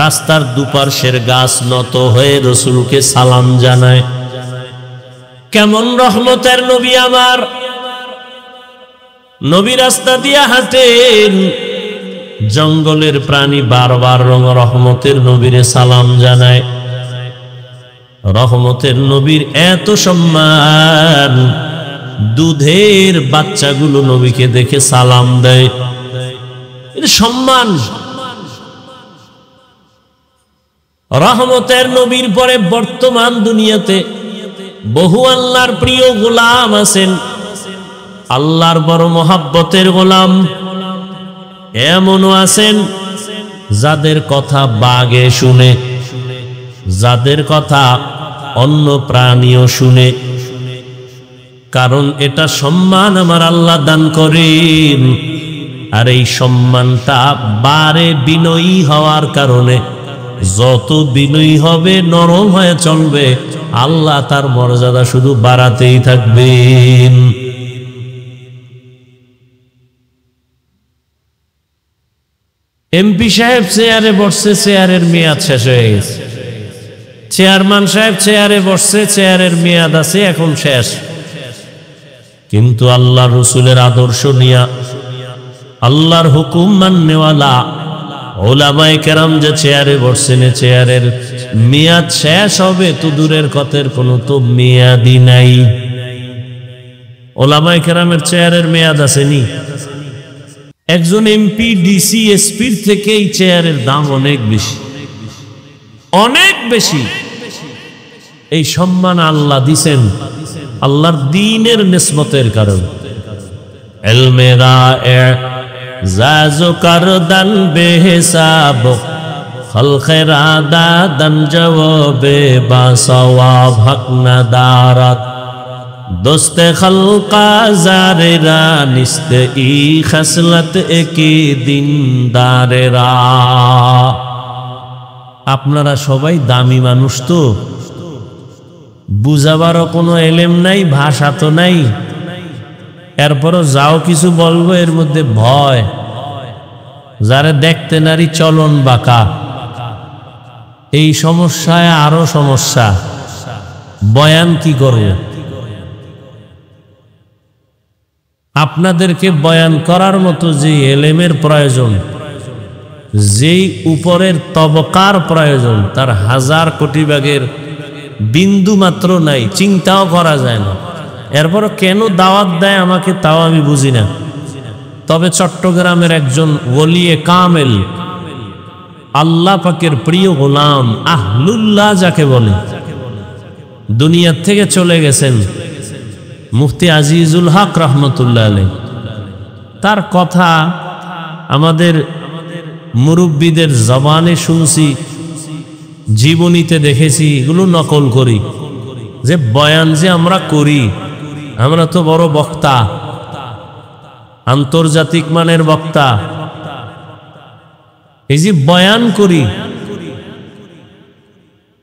রাস্তার দুপার্শ্বের গাছ নত হয়ে রসুলকে সালাম জানায়। কেমন রহমতের নবী আমার! নবী রাস্তা দিয়ে হাঁটেন, জঙ্গলের প্রাণী বারবার রহমতের নবীরে সালাম জানায়। রহমতের নবীর এত সম্মান, দুধের বাচ্চাগুলো নবীকে দেখে সালাম দেয়। এটা সম্মান। রহমতের নবীর পরে বর্তমান দুনিয়াতে বহু আল্লাহর প্রিয় গোলাম আছেন, আল্লাহর বড় মহাব্বতের গোলাম। এমনও আছেন যাদের কথা বাঘে শুনে, যাদের কথা অন্য প্রাণীও শুনে। কারণ এটা সম্মান আমার আল্লাহ দান করেন, আর এই সম্মানটা বারে বিনয়ী হওয়ার কারণে। যত বিনয়ী হবে, নরম হয়ে চলবে, আল্লাহ তার মর্যাদা শুধু বাড়াতেই থাকবেন। এমপি সাহেব চেয়ারে বসছে, চেয়ারের মেয়াদ শেষ হয়ে গেছে। চেয়ারম্যান সাহেব চেয়ারে বসছে, চেয়ারের মেয়াদ আছে, এখন শেষ। কিন্তু আল্লাহ রসুলের আদর্শ নিয়া, আল্লাহর হুকুম মাননেওয়ালা ওলামায়ে কেরাম যে চেয়ারে বসছেন, চেয়ারের মেয়াদ শেষ হবে তো দূরের কথার কোনো তো মেয়াদই নাই। ওলামায়ে কেরামের চেয়ারের মেয়াদ আসেনি। একজন এমপি, ডিসি, এসপির থেকে এই চেয়ারের দাম অনেক বেশি, অনেক বেশি। এই সম্মান আল্লাহ দিছেন আল্লাহর দ্বীনের নিসবতের কারণে। ইলমে রায়ে জাজো করদান বেহিসাব, খলকে রাদাদান জওয়াবে বাসওয়াব, হক নাদারাত দোস্তে খলকা জারেরা, নিস্তে ই খসলত একি দিনদারেরা। আপনারা সবাই দামি মানুষ, তো বুঝাবারও কোনো এলেম নাই, ভাষা তো নাই। এরপরও যাও কিছু বলবো, এর মধ্যে ভয়। যারা দেখতে নারী চলন বাঁকা, এই সমস্যায় আরো সমস্যা। বয়ান কি করব? আপনাদেরকে বয়ান করার মতো যে এলেমের প্রয়োজন, যেই উপরের তবকার প্রয়োজন, তার 1000 কোটি ভাগের বিন্দু মাত্র নাই, চিন্তাও করা যায় না। এরপরও কেন দাওয়াত দেয় আমাকে, তাও আমি বুঝি না। তবে চট্টগ্রামের একজন ওলিয়ে কামেল, আল্লাহ পাকের প্রিয় গোলাম, আহলুল্লাহ যাকে বলে, দুনিয়ার থেকে চলে গেছেন মুফতি আজিজুল হক রহমতুল্লাহ আলাইহি। তার কথা আমাদের মুরব্বীদের জবানে শুনছি, জীবনীতে দেখেছি, এগুলো নকল করি। যে বয়ান যে আমরা করি, আমরা তো বড় বক্তা, আন্তর্জাতিক মানের বক্তা। এই যে বয়ান করি,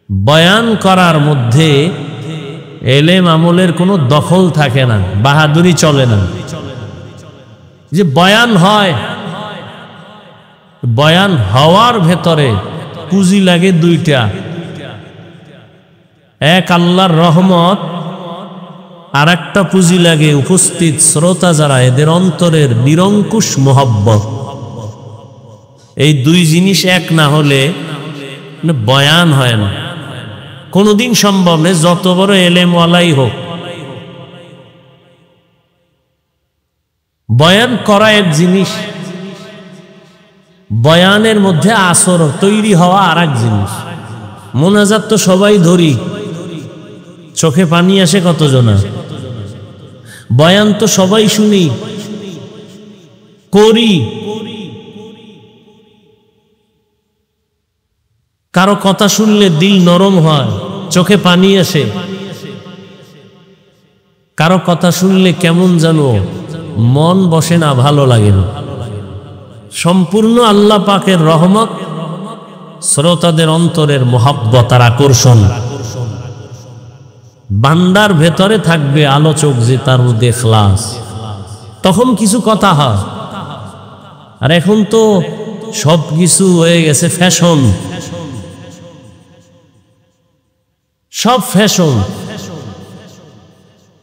বয়ান করার মধ্যে এলেম আমলের কোনো দখল থাকে না, বাহাদুরি চলে না। যে বয়ান হয়, বয়ান হওয়ার ভেতরে পুঁজি লাগে দুইটা, এক আল্লাহর রহমত, আর একটা পুঁজি লাগে উপস্থিত শ্রোতা যারা, এদের অন্তরের নিরঙ্কুশ মোহব্বত। এই দুই জিনিস এক না হলে বয়ান হয় না, কোনোদিন সম্ভব নেই, যত বড় এলেমওয়ালাই হোক। বয়ান করা এক জিনিস, বয়ানের মধ্যে আসর তৈরি হওয়া আর এক জিনিস। মোনাজাত তো সবাই ধরি, চোখে পানি আসে কতজনা। বয়ান তো সবাই শুনি, করি। কারো কথা শুনলে দিল নরম হয়, চোখে পানি আসে। কারো কথা শুনলে কেমন জানো মন বসে না, ভালো লাগে না। সম্পূর্ণ আল্লাহ পাকের রহমত, শ্রোতাদের অন্তরের মোহাব্বত আর আকর্ষণ। বান্দার ভেতরে থাকবে আলোচক যে তার মধ্যে ইখলাস, তখন কিছু কথা হয়। আর এখন তো সব কিছু হয়ে গেছে ফ্যাশন, সব ফ্যাশন।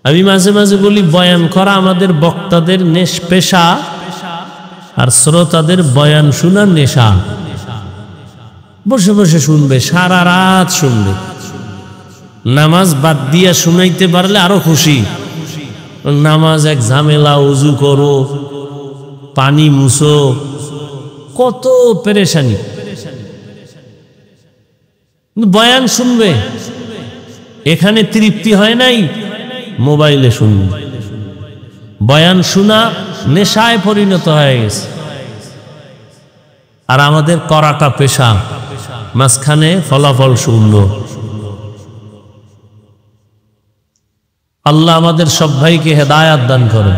আমি মাঝে মাঝে বলি বয়ান করা আমাদের বক্তাদের পেশা, আর শ্রোতাদের বয়ান শোনার নেশা। বসে বসে শুনবে, সারা রাত শুনবে। নামাজ বাদ দিয়া শুনাইতে পারলে আরো খুশি। নামাজ এক ঝামেলা, উজু করো, পানি মুছো, কত পেরেশানি। বয়ান শুনবে, এখানে তৃপ্তি হয় নাই, মোবাইলে শুনবে। বয়ান শোনা নেশায় পরিণত হয়ে গেছে। আর আমাদের করাটা পেশা, মাঝখানে ফলাফল শূন্য। আল্লাহ আমাদের সব ভাইকে হেদায়াত দান করে।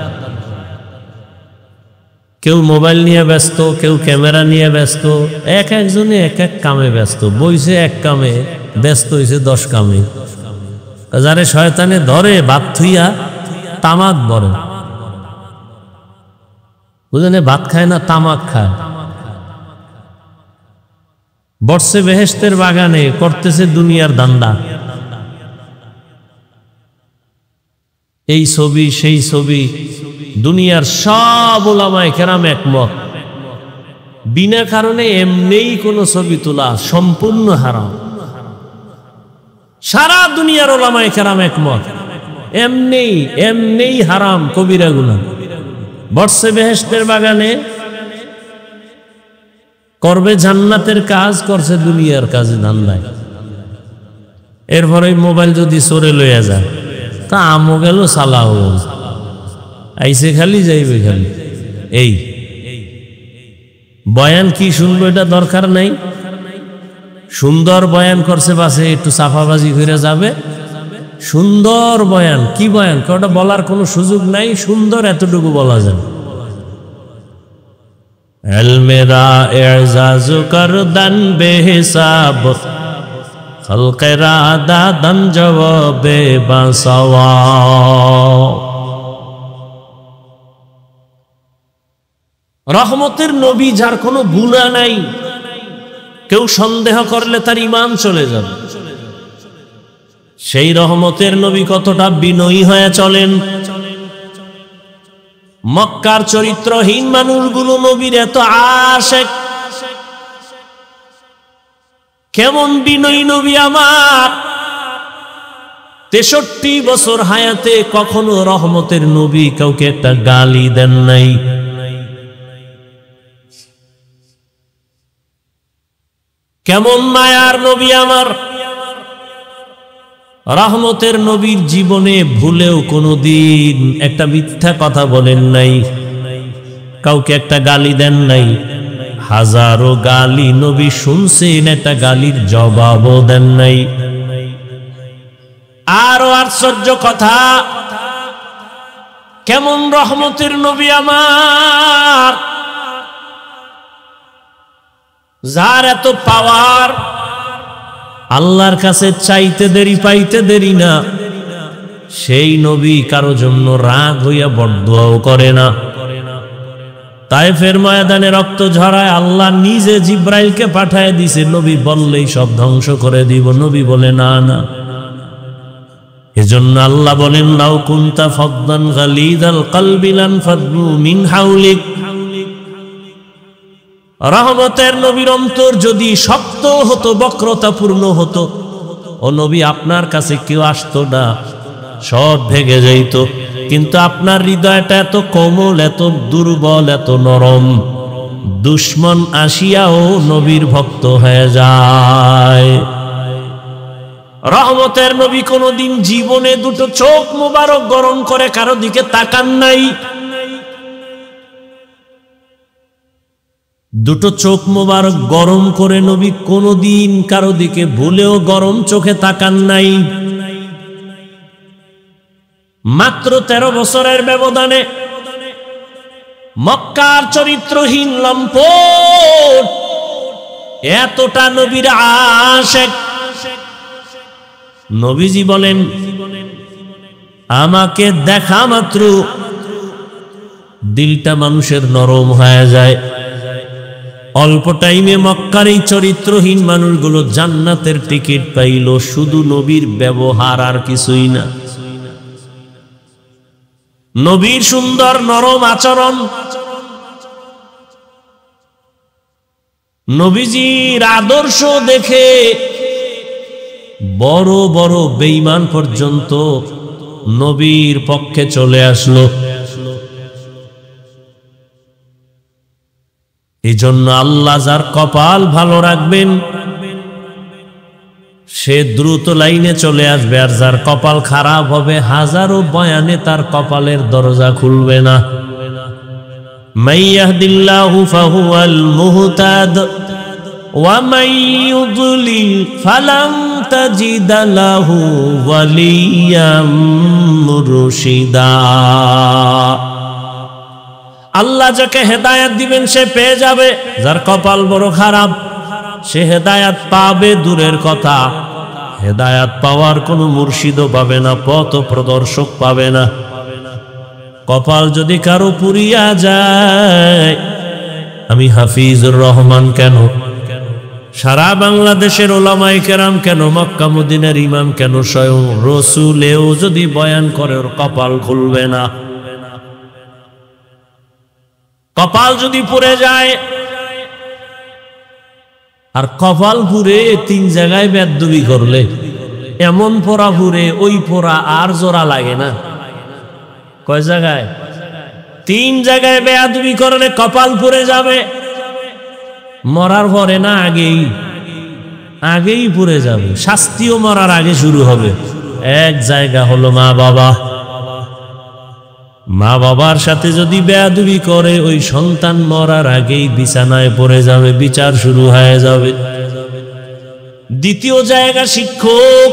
কেউ মোবাইল নিয়ে ব্যস্ত, কেউ ক্যামেরা নিয়ে ব্যস্ত, এক একজনে এক এক কামে ব্যস্ত। বইছে এক কামে, ব্যস্ত হয়েছে 10 কামে। যারে শয়তানে ধরে ভাত থুইয়া তামাক বরে, বুঝলেন? ভাত খায় না, তামাক খায়। বর্ষে বেহেশতের বাগানে, করতেছে দুনিয়ার ধান্দা। এই ছবি সেই ছবি, দুনিয়ার সব উলামায়ে কেরাম একমত, বিনা কারণে এমনিই কোন ছবি তোলা সম্পূর্ণ হারাম। সারা দুনিয়ার উলামায়ে কেরাম একমত, এমনিই হারাম, কবিরা গুনাহ। বর্ষে বেহেশতের বাগানে করবে জান্নাতের কাজ, করছে দুনিয়ার কাজে ধান্দায়। এরপরে মোবাইল যদি চোরে লইয়া যায়, তা আমও গেল, সালাও গেল, আইসে খালি যাইবে খালি। এই বয়ান কি শুনবো এটা দরকার নাই। সুন্দর বয়ান করছে, বাসে একটু চাপাবাজি করে যাবে। সুন্দর বয়ান, কি বয়ান ওটা বলার কোনো সুযোগ নাই, সুন্দর এতটুকু বলা যায়। এলমেরা এজাজ করদান বেহিসাব, খলকেরা দাদান জবাবে বাসাওয়া। রহমতের নবী, যার কোনো গুনাহ নাই, কেউ সন্দেহ করলে তার ঈমান চলে যাবে। সেই রহমতের নবী কতটা বিনয়ী হয়ে চলেন। মক্কার চরিত্রহীন মানুষগুলো নবীর এত আশেক। কেমন বিনয়ী নবী আমার! 63 বছর হায়াতে কখনো রহমতের নবী কাউকে একটা গালি দেন নাই। কেমন মায়ার নবী আমার! রহমতের নবীর জীবনে ভুলেও কোনোদিন একটা মিথ্যা কথা বলেন নাই, কাউকে একটা গালি দেন নাই। হাজারো গালি নবী শুনছেন, একটা গালির জবাবও দেন নাই। আরো আশ্চর্য কথা, কেমন রহমতের নবী আমার, যার এত পাওয়ার, আল্লাহর কাছে চাইতে দেরি পাইতে দেরি না। সেই নবী কারো জন্য রাগ হইয়া বরদোয়াও করে না। তায়েফের ময়দানে রক্ত ঝরায় আল্লাহ নিজে জিব্রাইলকে পাঠায় দিছে, নবী বললেই সব ধ্বংস করে দিব। নবী বলে না না। এজন্য আল্লাহ বলেন, লাউ কুনতা ফাদদান গালিদাল কলবি লানফাদু মিন হাওলিক। রহমতের নবীর অন্তর যদি শক্ত হতো, বক্রতাপূর্ণ হতো, ও নবী আপনার কাছে কেউ আসতো না, সব ভেঙে যাইত। কিন্তু আপনার হৃদয়টা এত কোমল, এত দুর্বল, এত নরম, দুশ্মন আসিয়াও নবীর ভক্ত হয়ে যায়। রহমতের নবী কোনদিন জীবনে দুটো চোখ মোবারক গরম করে কারো দিকে তাকান নাই। দুটো চোখ মোবারক গরম করে নবী কোনদিন কারো দিকে ভুলেও গরম চোখে তাকান নাই। মাত্র 13 বছরের ব্যবধানে মক্কার চরিত্রহীন লম্পট এতটা নবীর আশিক। নবীজি বলেন, আমাকে দেখা মাত্র দিলটা মানুষের নরম হয়ে যায়। অল্প টাইমে মক্কার এই চরিত্রহীন মানুষগুলো জান্নাতের টিকিট পাইল, শুধু নবীর ব্যবহার, আর কিছুই না। নবীর সুন্দর নরম আচরণ, নবীজির আদর্শ দেখে বড় বড় বেঈমান পর্যন্ত নবীর পক্ষে চলে আসলো। এই জন্য আল্লাহ যার কপাল ভালো রাখবেন সে দ্রুত লাইনে চলে আসবে, আর যার কপাল খারাপ হবে হাজারো বয়ানে তার কপালের দরজা খুলবে না। মাইয়াহদিল্লাহু ফাহুয়াল মুহতাদ ওয়া মান ইউদ্লিল ফালান তাজিদ লাহু ওয়ালিয়াম মুরশিদা। আল্লাহ যাকে হেদায়েত দিবেন সে পেয়ে যাবে, যার কপাল বড় খারাপ সে হেদায়েত পাবে দূরের কথা, হেদায়েত পাওয়ার কোনো মুর্শিদও পাবে না, পথ প্রদর্শক পাবে না। কপাল যদি কারো পুরিয়া যায়, আমি হাফিজুর রহমান কেন, সারা বাংলাদেশের ওলামায়ে কেরাম কেন, মক্কা মদিনার ইমাম কেন, স্বয়ং রসুলেও যদি বয়ান করে ওর কপাল খুলবে না। কপাল যদি পুড়ে যায়, আর কপাল পুড়ে 3 জায়গায় বেয়াদবি করলে এমন পোড়া পুড়ে, ওই পোড়া আর জোড়া লাগে না। কয় জায়গায়? 3 জায়গায় বেয়াদবি করলে কপাল পুড়ে যাবে। মরার পরে না, আগেই পুড়ে যাবে। শাস্তিও মরার আগে শুরু হবে। এক জায়গা হলো মা বাবা। মা বাবার সাথে যদি বেয়াদবি করে, ওই সন্তান মরার আগেই বিছানায় পড়ে যাবে, বিচার শুরু হয়ে যাবে। দ্বিতীয় জায়গা শিক্ষক।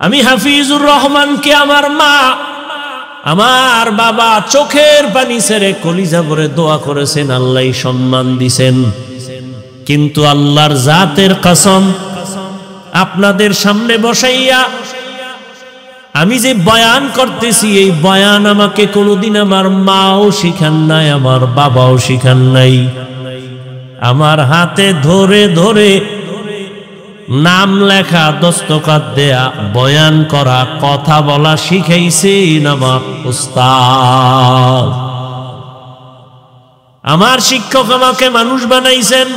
আমি হাফিজুর রহমানকে আমার মা, আমার বাবা চোখের পানি ছেড়ে কলিজা ভরে দোয়া করেছেন, আল্লাহ সম্মান দিছেন। কিন্তু আল্লাহর জাতের কসম, আপনাদের সামনে বসাইয়া আমি যে বয়ান করতেছি, এই বয়ান আমাকে কোনোদিন আমার মাও শিখান নাই, আমার বাবাও শিখান নাই। আমার হাতে ধরে ধরে নাম লেখা, দস্তখত দেয়া, বয়ান করা, কথা বলা শিখাইছেন আমার উস্তাদ। আমার শিক্ষক আমাকে মানুষ বানাইছেন,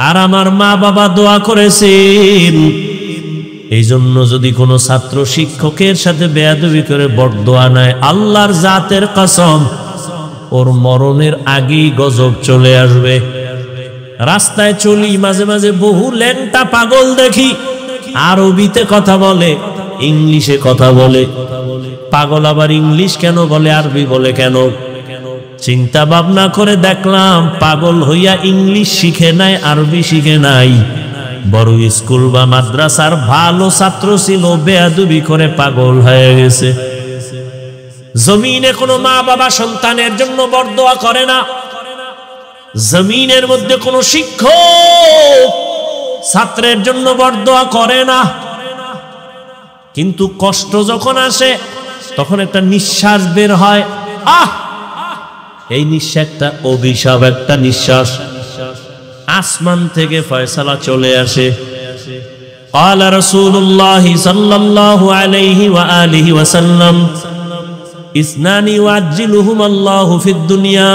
আর আমার মা বাবা দোয়া করেছেন। এই জন্য যদি কোনো ছাত্র শিক্ষকের সাথে বেয়াদবি করে বরদোয়া নেয়, আল্লাহর জাতের কসম ওর মরণের আগেই গজব চলে আসবে। রাস্তায় চলি, মাঝে মাঝে বহু ল্যাংটা পাগল দেখি, আরবিতে কথা বলে, ইংলিশে কথা বলে। পাগল আবার ইংলিশ কেন বলে, আরবি বলে কেন? চিন্তা ভাবনা করে দেখলাম, পাগল হইয়া ইংলিশ শিখে নাই, আরবি শিখে নাই। বড় স্কুল বা মাদ্রাসার ভালো ছাত্র ছিল, বেয়াদবি করে পাগল হয়ে গেছে। জমিনে কোনো মা বাবা সন্তানের জন্য বরদোয়া করে না। জমিনের মধ্যে কোনো শিক্ষক ছাত্রের জন্য বরদোয়া করে না। কিন্তু কষ্ট যখন আসে, তখন একটা নিঃশ্বাস বের হয়, আহ এই নিঃশ্বাস একটা অভিশাপ, একটা নিঃশ্বাস। আসমান থেকে ফয়সালা চলে আসে। قال رسول الله صلى الله عليه وآله وسلم اثنان يعجلهما الله في الدنيا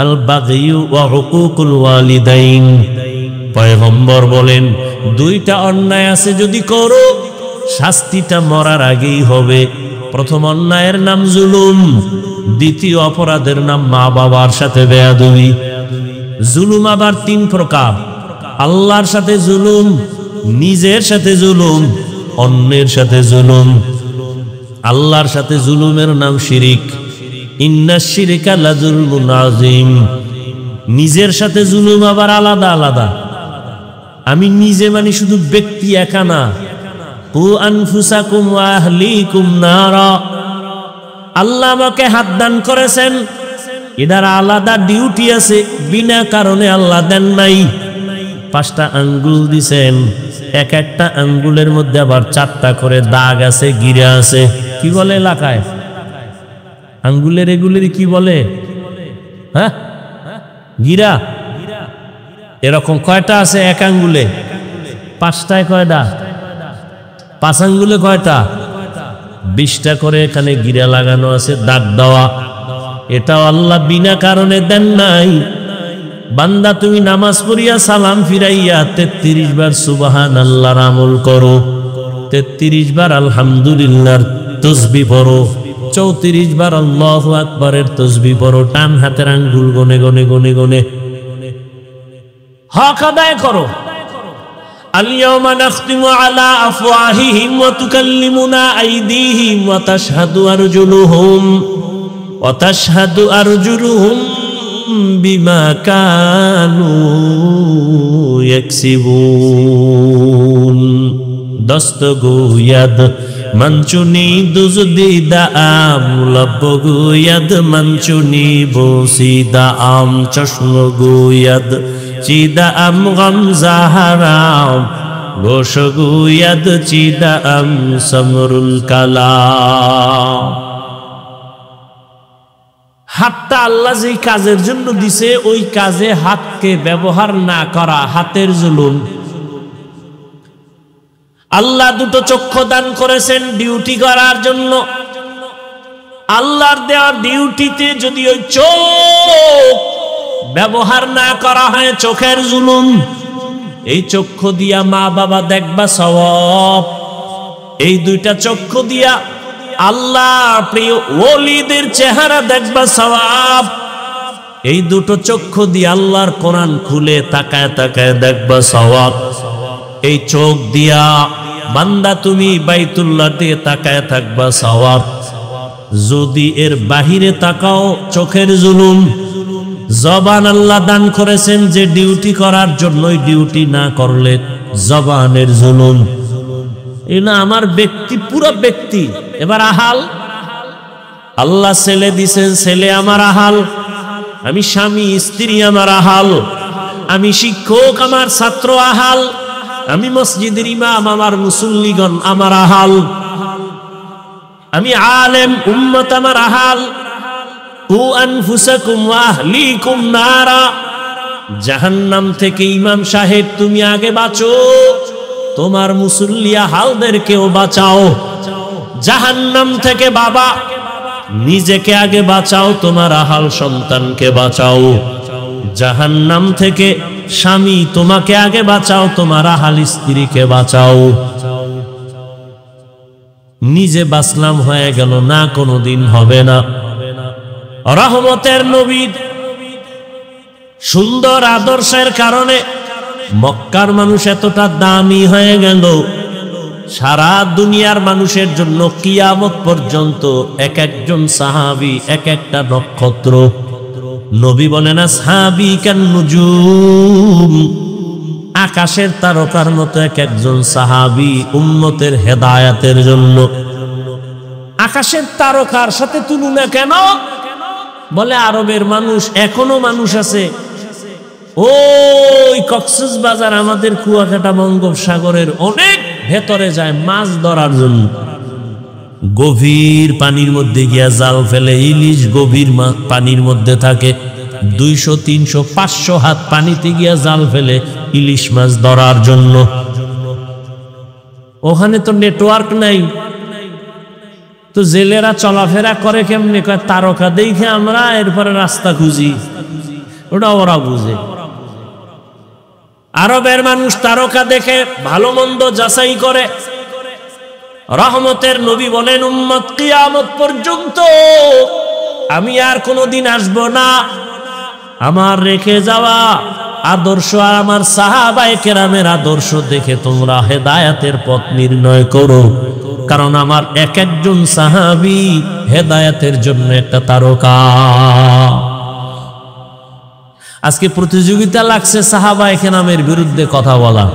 البغي وعقوق الوالدين। পয়গম্বর বলেন, দুইটা অন্যায় আছে যদি করো শাস্তিটা মরার আগেই হবে। প্রথম অন্যায়ের নাম জুলুম, দ্বিতীয় অপরাধের নাম মা বাবার সাথে বেয়াদবি। জুলুম আবার তিন প্রকার: আল্লাহর সাথে জুলুম, নিজের সাথে জুলুম, অন্যের সাথে জুলুম। আল্লাহর সাথে জুলুমের নাম শিরিক, ইন্নাশ শিরকা লাযুলমুন আযীম। নিজের সাথে জুলুম আবার আলাদা আলাদা। আমি নিজে মানে শুধু ব্যক্তি একা না, কু আনফুসাকুম ওয়া আহলিকুম নারা। আল্লাহ আমাকে হাত দান করেছেন, এটার আলাদা ডিউটি আছে, বিনা কারণে আল্লাহ দেন নাই। 5টা আঙ্গুল দিছেন, এক একটা আঙ্গুলের মধ্যে আবার 4টা করে দাগ আছে, গিরা আছে। কি বলে এলাকায় আঙ্গুলের এগুলের কি বলে? হ্যাঁ, গিরা। এরকম কয়টা আছে এক আঙ্গুলে? 5টায় কয়টা? 5 আঙ্গুলে কয়টা? 20টা করে এখানে গিরা লাগানো আছে, দাগ দেওয়া। এটাও আল্লাহ বিনা কারণে দেন নাই। বান্দা তুমি নামাজ পড়িয়া সালাম ফিরাইয়া 33 বার সুবহানাল্লাহর আমল করো, 33 বার আলহামদুলিল্লাহর তাসবিহ পড়ো, 34 বার আল্লাহু আকবারের তাসবিহ পড়ো। ডান হাতের আঙ্গুল গনে গনে গনে গনে হক আদায় করো। আল-ইয়াওমা নাখতিমু আলা আফওয়াহিহিম ওয়া তুকাল্লিমুনা আইদিহিম ওয়া তাশহাদু আরজুলুহুম বিমা কানু ইয়াকসিবুন। দস্তগোয়াদ মঞ্চুনি দুজদিদা আম, লবগোয়াদ মঞ্চুনি বসিদা আম, চশমগোয়াদ চিদা আম গম জাহারাম, গোশগোয়াদ চিদা আম সমরুল কালাম। হাতটা আল্লাহ যেই কাজের জন্য দিছে ওই কাজে হাতকে ব্যবহার না করা হাতের জুলুম। আল্লাহ দুটো চক্ষু দান করেছেন ডিউটি করার জন্য। আল্লাহর দেওয়া ডিউটিতে যদি ওই চোখ ব্যবহার না করা হয়, চোখের জুলুম। এই চক্ষু দিয়া মা বাবা দেখবা সওয়াব, এই দুইটা চক্ষু দিয়া আল্লাহর প্রিয় ওলিদের চেহারা দেখবা সওয়াব, এই দুটো চক্ষু দিয়ে আল্লাহর কোরআন খুলে তাকায় তাকায় দেখবা সওয়াব। এই চোখ দিয়া বান্দা তুমি বাইতুল্লাহ দিয়ে তাকায় থাকবা সওয়াব। যদি এর বাহিরে তাকাও চোখের জুলুম। জবান আল্লাহ দান করেছেন যে ডিউটি করার জন্য, ডিউটি না করলে জবানের জুলুম। এই না আমার ব্যক্তি, পুরো ব্যক্তি। এবার আহাল, আল্লাহ ছেলে দিছেন, ছেলে আমার আহাল। আমি স্বামী, স্ত্রী আমার আহাল। আমি শিক্ষক, আমার ছাত্র আহাল। আমি মসজিদের ইমাম, আমার মুসল্লিগণ আমার আহাল। আমি আলেম, উম্মত আমার আহাল। কু আনফুসাকুম ওয়া আহলিকুম নারা। জাহান্নাম থেকে ইমাম সাহেব তুমি আগে বাঁচো, তোমার মুসল্লিয়া হালদেরকেও বাঁচাও। জাহান্নাম থেকে বাবা নিজেকে আগে বাঁচাও, তোমার আহাল সন্তানকে বাঁচাও। জাহান্নাম থেকে স্বামী তোমাকে আগে বাঁচাও, তোমার আহাল স্ত্রীকে বাঁচাও। নিজে বাঁচলাম হয়ে গেল না, কোনোদিন হবে না। রহমতের নবীর সুন্দর আদর্শের কারণে মক্কার মানুষ এতটা দামি হয়ে গেল, সারা দুনিয়ার মানুষের জন্য কিয়ামত পর্যন্ত এক একজন সাহাবী এক একটা নক্ষত্র। নবী বলেন আসহাবী কান নুজুম, আকাশের তারকার মতো এক একজন সাহাবী উম্মতের হেদায়েতের জন্য। আকাশের তারকার সাথে তুলনা কেন? বলে আরবের মানুষ, এখনো মানুষ আছে ওই কক্সবাজার, আমাদের কুয়াকাটা বঙ্গোপসাগরের অনেক ভেতরে যায় মাছ ধরার জন্য। গভীর পানির মধ্যে গিয়া জাল ফেলে, ইলিশ গভীর পানির মধ্যে থাকে, 200, 300, 500 হাত পানিতে গিয়া জাল ফেলে ইলিশ মাছ ধরার জন্য। ওখানে তো নেটওয়ার্ক নাই, তো জেলেরা চলাফেরা করে কেমনে? কয় তারকা দেখে আমরা এরপরে রাস্তা খুঁজি, ওটা ওরা বুঝে। আরবের মানুষ তারকা দেখে ভালো মন্দ যাচাই করে। রহমতের নবী বলেন, উম্মত কিয়ামত পর্যন্ত আমি আর কোনোদিন আসব না, আমার রেখে যাওয়া আদর্শ আর আমার সাহাবায়ে কেরামের আদর্শ দেখে তোমরা হেদায়েতের পথ নির্ণয় করো, কারণ আমার এক একজন সাহাবী হেদায়েতের জন্য একটা তারকা। আজকে প্রতিযোগিতা লাগছে সাহাবায়ে কেরামের বিরুদ্ধে কথা বলা,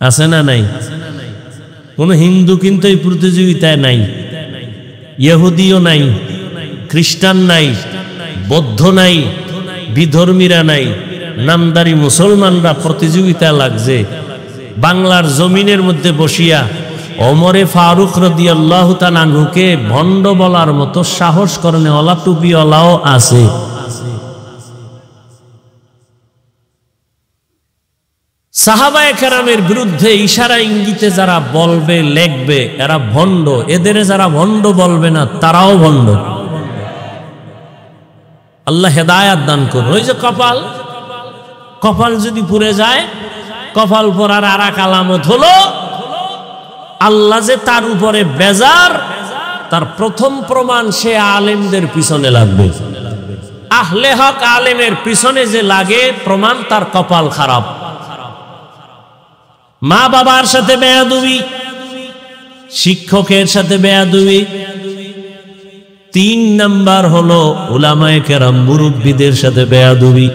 আছে না নাই? কোন হিন্দু কিন্তু এই প্রতিযোগিতায় নাই, ইহুদিও নাই, খ্রিস্টান নাই, বৌদ্ধ নাই, বিধর্মীরা নাই, নামদারি মুসলমানরা প্রতিযোগিতায় লাগছে। বাংলার জমিনের মধ্যে বসিয়া ওমরে ফারুক রাদিয়াল্লাহু তাআলা আনহুকে ভণ্ড বলার মতো সাহস করনেওয়ালা টুপিওয়ালাও আছে। সাহাবায়ে কেরামের বিরুদ্ধে ইশারা ইঙ্গিতে যারা বলবে লেখবে এরা ভণ্ড, এদের যারা ভণ্ড বলবে না তারাও ভণ্ড। আল্লাহ হেদায়াত দান করুন। ওই যে কপাল, কপাল যদি পুড়ে যায়, কপাল পরার আর এক আলামত হলো আল্লাহ যে তার উপরে বেজার, তার প্রথম প্রমাণ সে আলেমদের পিছনে লাগবে। আহলে হক আলেমের পিছনে যে লাগে প্রমাণ তার কপাল খারাপ। মা বাবার সাথে বেয়াদবি, শিক্ষকের সাথে বেয়াদবি। 3 নাম্বার হলো উলামায়ে কেরাম মুরব্বীদের সাথে বেয়াদবি।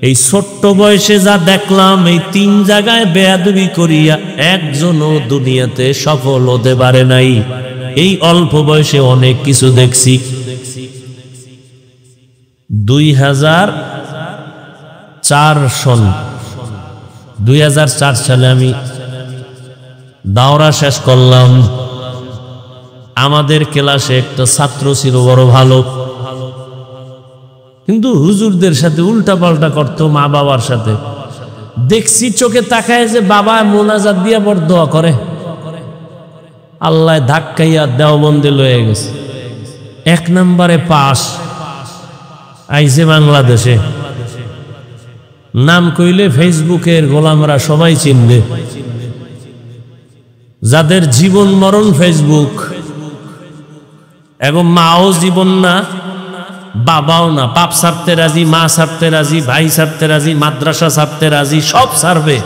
এই ছোট্ট বয়সে যা দেখলাম, এই 3 জায়গায় বেয়াদবি করিয়া একজনও দুনিয়াতে সফল হতে পারে নাই। এই অল্প বয়সে অনেক কিছু দেখছি। 2004 সালে আমি দাওরা শেষ করলাম। আমাদের ক্লাসে একটা ছাত্র ছিল বড় ভালো, কিন্তু হুজুরদের সাথে উল্টা পাল্টা করতো, মা বাবার সাথে। দেখছি চোখে তাকায় যে বাবা মোনাজাত দিয়া বড় দোয়া করে, আল্লাহ ধাক্কাইয়া দেওবন্দে লয়ে গেছে। 1 নম্বরে পাস আইছে বাংলাদেশে। নাম কইলে ফেসবুকের গোলামরা সবাই চিনবে, যাদের জীবন মরণ ফেসবুক, এবং মাও জীবন না, বাবাও না, বাপ ছাড়তে রাজি, মা ছাড়তে রাজি, ভাই ছাড়তে রাজি, মাদ্রাসা ছাড়তে রাজি, সব ছাড়বে,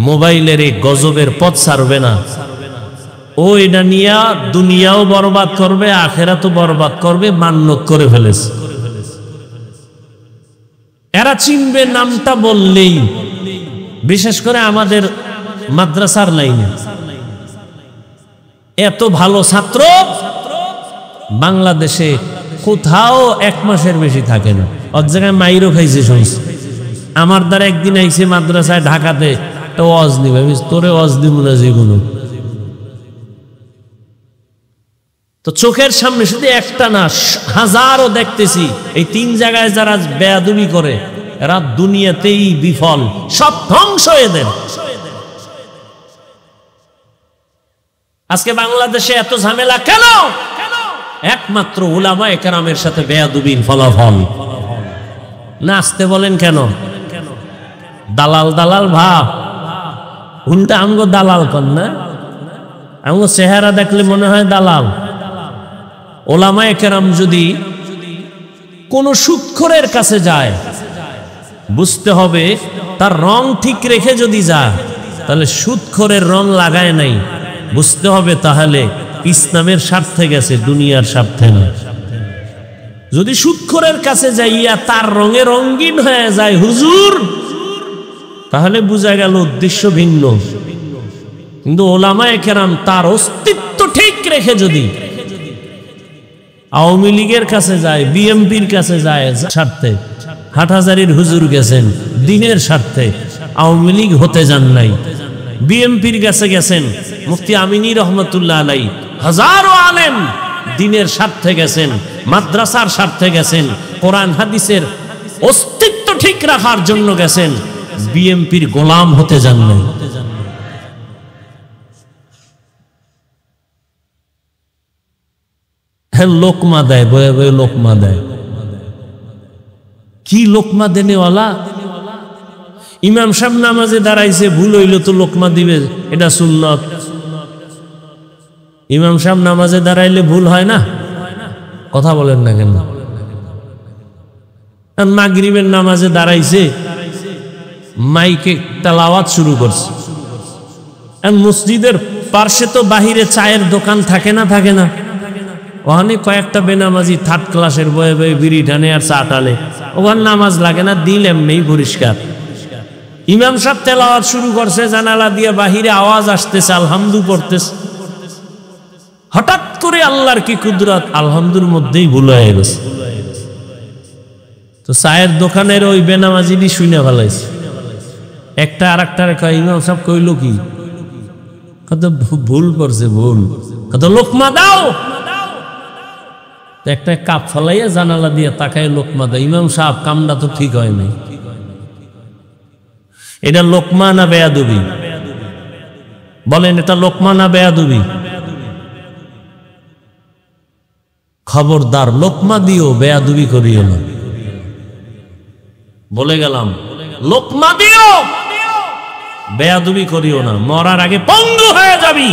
মোবাইলের এই গজবের পথ ছাড়বে না। ও এটা নিয়া দুনিয়াও বরবাদ করবে, আখেরাতও বরবাদ করবে, মান্যত করে ফেলেছে। এরা চিনবে নামটা বললেই, বিশেষ করে আমাদের মাদ্রাসার লাইনে। এত ভালো ছাত্র বাংলাদেশে কোথাও 1 মাসের বেশি থাকে না। এক জায়গায় মাইরও খাইছে শুনছি। আমার দ্বারা একদিন আইছে মাদ্রাসায় ঢাকাতে, একটা ওয়াজ নিবে, তোরে ওয়াজ দিব না জীবনে। তো চোখের সামনে শুধু একটা না, হাজারও দেখতেছি। এই 3 জায়গায় যারা বেয়াদবি করে এরা দুনিয়াতেই বিফল, সব ধ্বংস এদের। আজকে বাংলাদেশে এত ঝামেলা কেন? একমাত্র উলামায়ে কেরামের সাথে বেয়াদবির ফলাফল। নাচতে বলেন কেন? দালাল দালাল ভাব। উল্টা আমগো দালাল কন না, আমগো চেহারা দেখলে মনে হয় দালাল। উলামায়ে কেরাম যদি কোন সুদখোরের কাছে যায়, বুঝতে হবে তার রং ঠিক রেখে যদি যায়, তাহলে সুদখোরের রং লাগায় নাই, বুঝতে হবে তাহলে ইসলামের স্বার্থে গেছে, দুনিয়ার স্বার্থে না। যদি সুদখোরের কাছে যাইয়া তার রঙে রঙিন হয়ে যায় হুজুর, তাহলে বোঝা গেল উদ্দেশ্য ভিন্ন। কিন্তু উলামায়ে কেরাম তার অস্তিত্ব ঠিক রেখে যদি আওয়ামী লীগের কাছে যায়, বিএমপির কাছে যায় স্বার্থে, হাটহাজারীর হুজুর গেছেন দিনের স্বার্থে, আওয়ামী লীগ হতে যান নাই, বিএমপির কাছে গেছেন, মুফতি আমিনী রহমতুল্লাহ আলাইহি, হাজারো আলেম দ্বীনের স্বার্থে গেছেন, মাদ্রাসার স্বার্থে গেছেন, কোরআন হাদিসের অস্তিত্ব ঠিক রাখার জন্য গেছেন, বিএমপির গোলাম হতে যান নাই। হ্যাঁ, লোকমা দেয়, বয়ে বয়ে লোকমা দেয়। কি লোকমা দেনেওয়ালা? ইমাম সাহেব নামাজে দাঁড়াইছে, ভুল হইল তো লোকমা দিবে, এটা সুন্নত। ইমাম সাহেব নামাজে দাঁড়াইলে ভুল হয় না? কথা বলেন না কেন? মাগরিবের নামাজে দাঁড়াইছে, মাইকে তেলাওয়াত শুরু করছে। মসজিদের পার্শ্বে তো বাহিরে চায়ের দোকান থাকে না, থাকে না? ওখানে কয়েকটা বেনামাজি থার্ড ক্লাসের বয়ে বয়ে বিড়ি টানে আর চা টালে, ওখানে নামাজ লাগে না, দিল এমনি পরিষ্কার। ইমাম সাহেব তেলাওয়াত শুরু করছে, জানালা দিয়ে বাহিরে আওয়াজ আসতেছে, আলহামদু পড়তেছে। হঠাৎ করে আল্লাহর কি কুদরত, আলহামদুর মধ্যেই ভুল হয়ে গেছে। তো চায়ের দোকানের ওই বেনামাজিটি শুনে ফেলাইছে। একটা আর একটা কয়, ইমাম সাহেব কইল কি? কত ভুল করছে, ভুল। কত লোকমা দাও। একটা কাপ ফলাইয়া জানালা দিয়ে তাকায় লোকমা দেয়। ইমাম সাহেব, কামটা তো ঠিক হয় নাই। এটা লোকমা না বেয়াদবি? বলেন, এটা লোকমা না বেয়াদবি? খবরদার, লোকমা দিও, বেয়াদবি করিও না। বলে গেলাম, লোকমা দিও, বেয়াদবি করিও না, মরার আগে পঙ্গু হয়ে যাবি।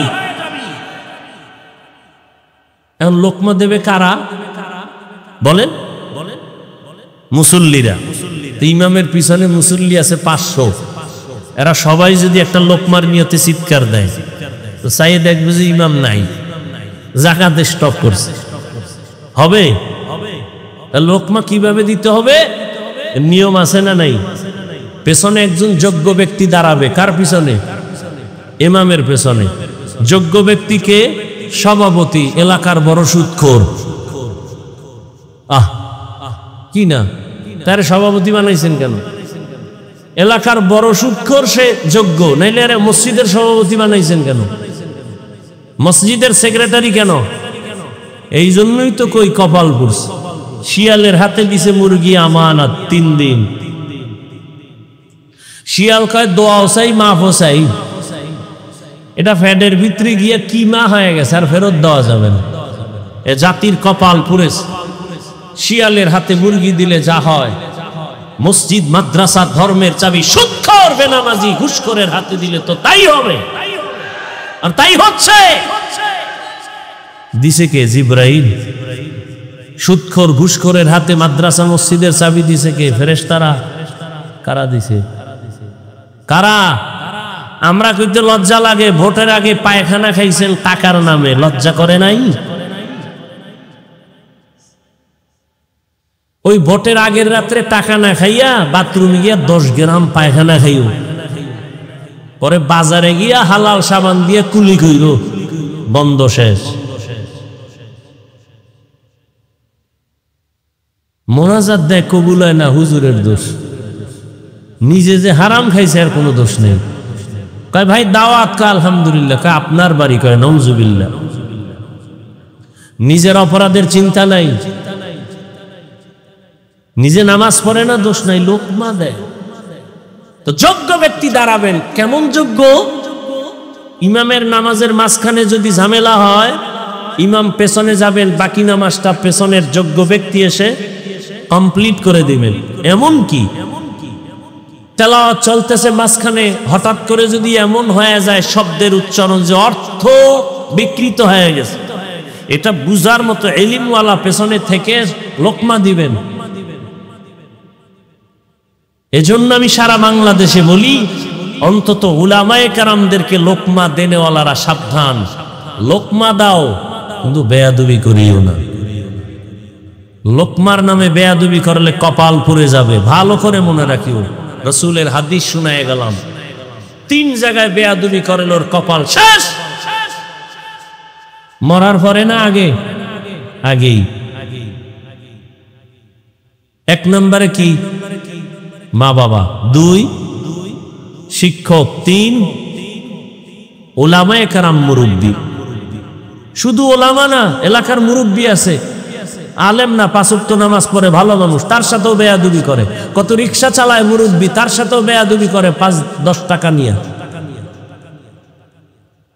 এখন লোকমা দেবে কারা? বলেন, মুসল্লিরা। ইমামের পিছনে মুসল্লি আছে 500। এরা সবাই যদি একটা লোকমার নিয়তে চিৎকার দেয়, তো চাইয়ে দেখবে যে ইমাম নাই, জাকাতে স্টপ করছে। হবে? লোকমা কিভাবে দিতে হবে? নিয়ম আছে না নাই? পেছনে একজন যোগ্য ব্যক্তি দাঁড়াবে। কার পিছনে? ইমামের পেছনে। যোগ্য ব্যক্তিকে সভাপতি, এলাকার বড় সুদখোর। কি না, তার সভাপতি বানাইছেন কেন? এলাকার বড় সুদখোর, সে যোগ্য, নাইলে আরে মসজিদের সভাপতি বানাইছেন কেন? মসজিদের সেক্রেটারি কেন? এই জন্যই তো কই কপাল পুরছে। শিয়ালের হাতে দিছে মুরগি আমানত 3 দিন। শিয়াল কয় দোয়াও চাই, মাফও চাই। এটা ফ্যাডের ভিতরে গিয়ে কি মা হয়ে গেছে, আর ফেরত দেওয়া যাবে না। এ জাতির কপাল পুরেছে। শিয়ালের হাতে মুরগি দিলে যা হয়, মসজিদ মাদ্রাসা ধর্মের চাবি সুদখোর বেনামাজি ঘুষখোরের হাতে দিলে তো তাই হবে, আর তাই হচ্ছে। দিছে কে? জিবরাইল। সুদখোর ঘুষখোরের হাতে মাদ্রাসা মসজিদের চাবি দিছে কে? ফেরেশতারা। কারা দিছে? কারা? আমরা কইতে লজ্জা লাগে, ভোটের আগে পায়খানা খাইছেন টাকার নামে, লজ্জা করে নাই? ওই ভোটের আগের রাত্রে টাকা না খাইয়া বাথরুমে গিয়া 10 গ্রাম পায়খানা খাইও, পরে বাজারে গিয়া হালাল সাবান দিয়ে কুলি কইর, বন্ধ, শেষ। মোনাজাত দেয়, কবুল হয় না, হুজুরের দোষ। নিজে যে হারাম খাইছে আর কোনো দোষ নেই। কয় ভাই দাওয়াত, কা আলহামদুলিল্লাহ। কয় আপনার বাড়ি? কয় নওজুবিল্লাহ। নিজের অপরাধের চিন্তা নাই, নিজে নামাজ পড়ে না, দোষ নাই, লোকমা দেয়। তো যোগ্য ব্যক্তি দাঁড়াবেন। কেমন যোগ্য? ইমামের নামাজের মাঝখানে যদি ঝামেলা হয়, ইমাম পেছনে যাবেন, বাকি নামাজটা পেছনের যোগ্য ব্যক্তি এসে কমপ্লিট করে দিবেন। এমন কি তেলাওয়াত চলতেছে, মাঝখানে হঠাৎ করে যদি এমন হয়ে যায় শব্দের উচ্চারণ যে অর্থ বিকৃত হয়ে গেছে, এটা বুঝার মতো ইলমওয়ালা পেছনে থেকে লোকমা দিবেন। এজন্য আমি সারা বাংলাদেশে বলি, অন্তত উলামায়ে কেরামদেরকে লোকমা দেনেওয়ালারা সাবধান। লোকমা দাও, কিন্তু বেয়াদবি করিও না। লোকমার নামে বেয়াদবি করলে কপাল পুড়ে যাবে, ভালো করে মনে রাখিও। রাসূলের হাদিস শুনায়ে গেলাম, 3 জায়গায় বেয়াদবি করলে ওর কপাল শেষ। মরার পরে না আগে? আগেই। 1 নম্বরে কি? মা বাবা। 2 শিক্ষক। 3 ওলামায়ে কেরাম মুরব্বী, শুধু ওলামা না, এলাকার মুরব্বী আছে, আলেম না, 5 ওয়াক্ত নামাজ পড়ে ভালো মানুষ, তার সাথেও বেয়াদবি করে। কত রিক্সা চালায় মুরব্বী, তার সাথেও বেয়াদবি করে 5-10 টাকা নিয়ে।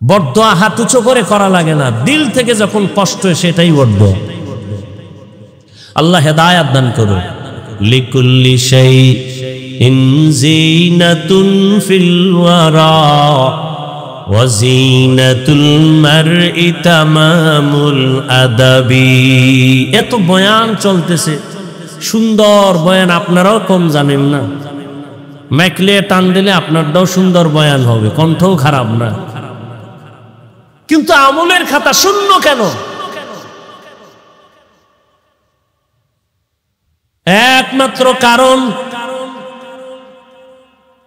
বরদোয়া হাত উঁচু করে করা লাগে না, দিল থেকে যখন কষ্ট হয় সেটাই বরদোয়া। আল্লাহ হেদায়েত দান করুন। লিকুল্লি শাইইন যিনাতুন ফিল ওয়ারা ওয়া যিনাতুল মারই তামামুল আদাবি। এত বয়ান চলতেছে, সুন্দর বয়ান, আপনারাও কম জানেন না। মাইকলে টান দিলে আপনারটাও সুন্দর বয়ান হবে, কণ্ঠও খারাপ না, কিন্তু আমলের খাতা শূন্য কেন? একমাত্র কারণ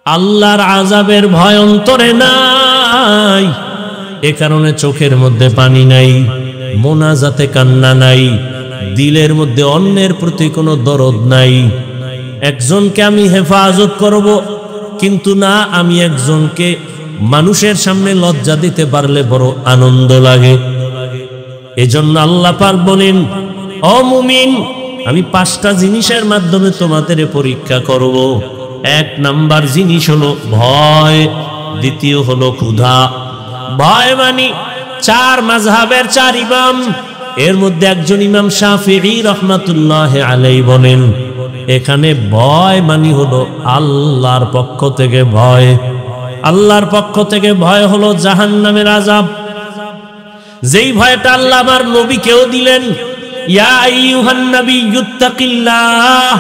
আল্লাহর আযাবের ভয় অন্তরে নাই। এ কারণে চোখের মধ্যে পানি নাই, মোনাজাতে কান্না নাই, দিলের মধ্যে অন্যের প্রতি কোনো দরদ নাই। একজনকে আমি হেফাজত করব, কিন্তু না, আমি একজনকে মানুষের সামনে লজ্জা দিতে পারলে বড় আনন্দ লাগে। এজন্য আল্লাহ পাক বলেন, ও মুমিন, আমি 5টা জিনিসের মাধ্যমে তোমাদের পরীক্ষা করব। 1 নাম্বার জিনিস হলো ভয়, দ্বিতীয় হলো ক্ষুধা। ভয় মানে 4 মাযহাবের 4 ইমাম, এর মধ্যে একজন ইমাম শাফিঈ রাহমাতুল্লাহ আলাইহি বলেন, এখানে ভয় মানে হলো আল্লাহর পক্ষ থেকে ভয়। আল্লাহর পক্ষ থেকে ভয় হলো জাহান্নামের আযাব। যেই ভয়টা আল্লাহ আমার নবীকেও দিলেন, ইয়া আইয়ুহান নাবিয়্যুত্তাকিল্লাহ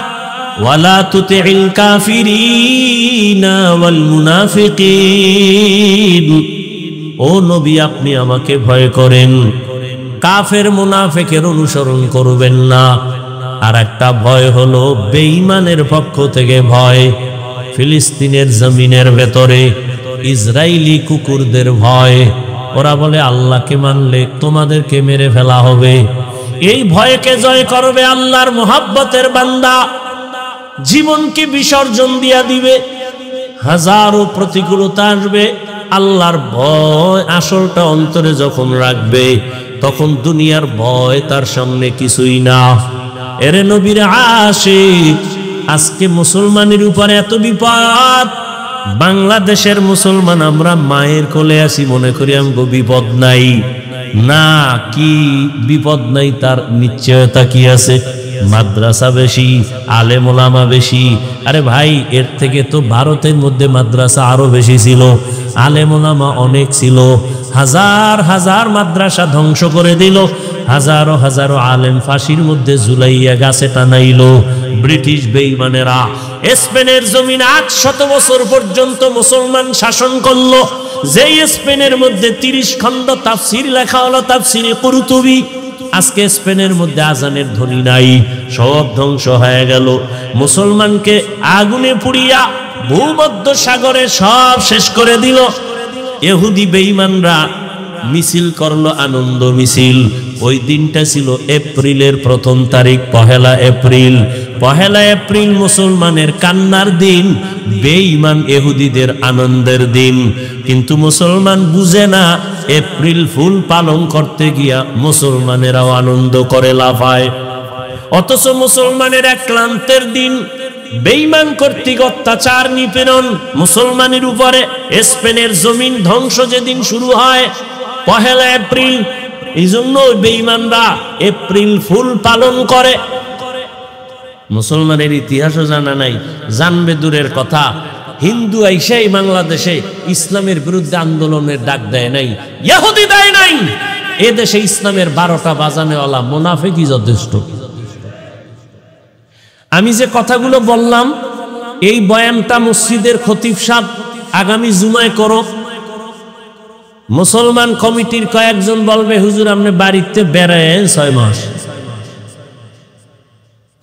ওয়া লা তুতি'ল কাফিরিনা ওয়াল মুনাফিকিন। ও নবী, আপনি আমাকে ভয় করেন, কাফের মুনাফিকের অনুসরণ করবেন না। আর একটা ভয় হলো বেঈমানের পক্ষ থেকে ভয়। ফিলিস্তিনের জমিনের ভেতরে ইসরায়েলি কুকুরদের ভয়, ওরা বলে আল্লাহকে মানলে তোমাদেরকে মেরে ফেলা হবে। এই ভয়কে জয় করবে আল্লাহর মুহাব্বতের বান্দা, জীবনকে বিসর্জন দিয়া দিবে। হাজারো প্রতিকূলতা আসবে, আল্লাহর ভয় আসলটা অন্তরে যখন রাখবে, তখন দুনিয়ার ভয় তার সামনে কিছুই না। এরে নবীর আশিক, আজকে মুসলমানের উপরে এত বিপদ। বাংলাদেশের মুসলমান আমরা মায়ের কোলে আছি, মনে করি আমগো বিপদ নাই। না, কি বিপদ নাই তার নিশ্চয়তা কি আছে? মাদ্রাসা বেশি, আলেম ওলামা বেশি। আরে ভাই, এর থেকে তো ভারতের মধ্যে মাদ্রাসা আরো বেশি ছিল, আলেম ওলামা অনেক ছিল। হাজার হাজার মাদ্রাসা ধ্বংস করে দিল, হাজারো হাজারো আলেম ফাঁসির মধ্যে ঝুলাইয়া গাছে টানাইল ব্রিটিশ বেঈমানেরা। স্পেনের জমিন 800 বছর পর্যন্ত মুসলমান শাসন করলো। যেই স্পেনের মধ্যে 30 খণ্ড তাফসীর লেখা হলো, তাফসীরে কুরতুবী। আজকে স্পেনের মধ্যে আজানের ধ্বনি নাই, সব ধ্বংস হয়ে গেল। মুসলমানকে আগুনে পুড়িয়া ভূমধ্য সাগরে সব শেষ করে দিল। ইহুদি বেঈমানরা মিছিল করলো, আনন্দ মিছিল। ওই দিনটা ছিল এপ্রিলের 1ম তারিখ, 1 এপ্রিল। 1 এপ্রিল মুসলমানের কান্নার দিন, বেঈমান ইহুদিদের আনন্দের দিন। কিন্তু মুসলমান বুঝে না, এপ্রিল ফুল পালন করতে গিয়া মুসলমানেরাও আনন্দ করে লাফায়। অথচ মুসলমানের এক ক্লান্তের দিন, বেঈমান কর্তৃক অত্যাচার নিপীড়ন মুসলমানের উপরে, স্পেনের জমিন ধ্বংস যেদিন শুরু হয় 1 এপ্রিল। এই জন্য বেঈমানরা এপ্রিল ফুল পালন করে। মুসলমানের ইতিহাসও জানা নাই, জানবে দূরের কথা। হিন্দু আইসাই বাংলাদেশে ইসলামের বিরুদ্ধে আন্দোলনের ডাক দেয় নাই, ইহুদি দেয় নাই। এ দেশে ইসলামের 12টা বাজানেওয়ালা মুনাফিকই যথেষ্ট। আমি যে কথাগুলো বললাম, এই বয়ানটা মসজিদের খতিব সাহেব আগামী জুমায় করো। মুসলমান কমিটির কয়েকজন বলবে, হুজুর আপনি বাড়িতে বেড়ায় 6 মাস।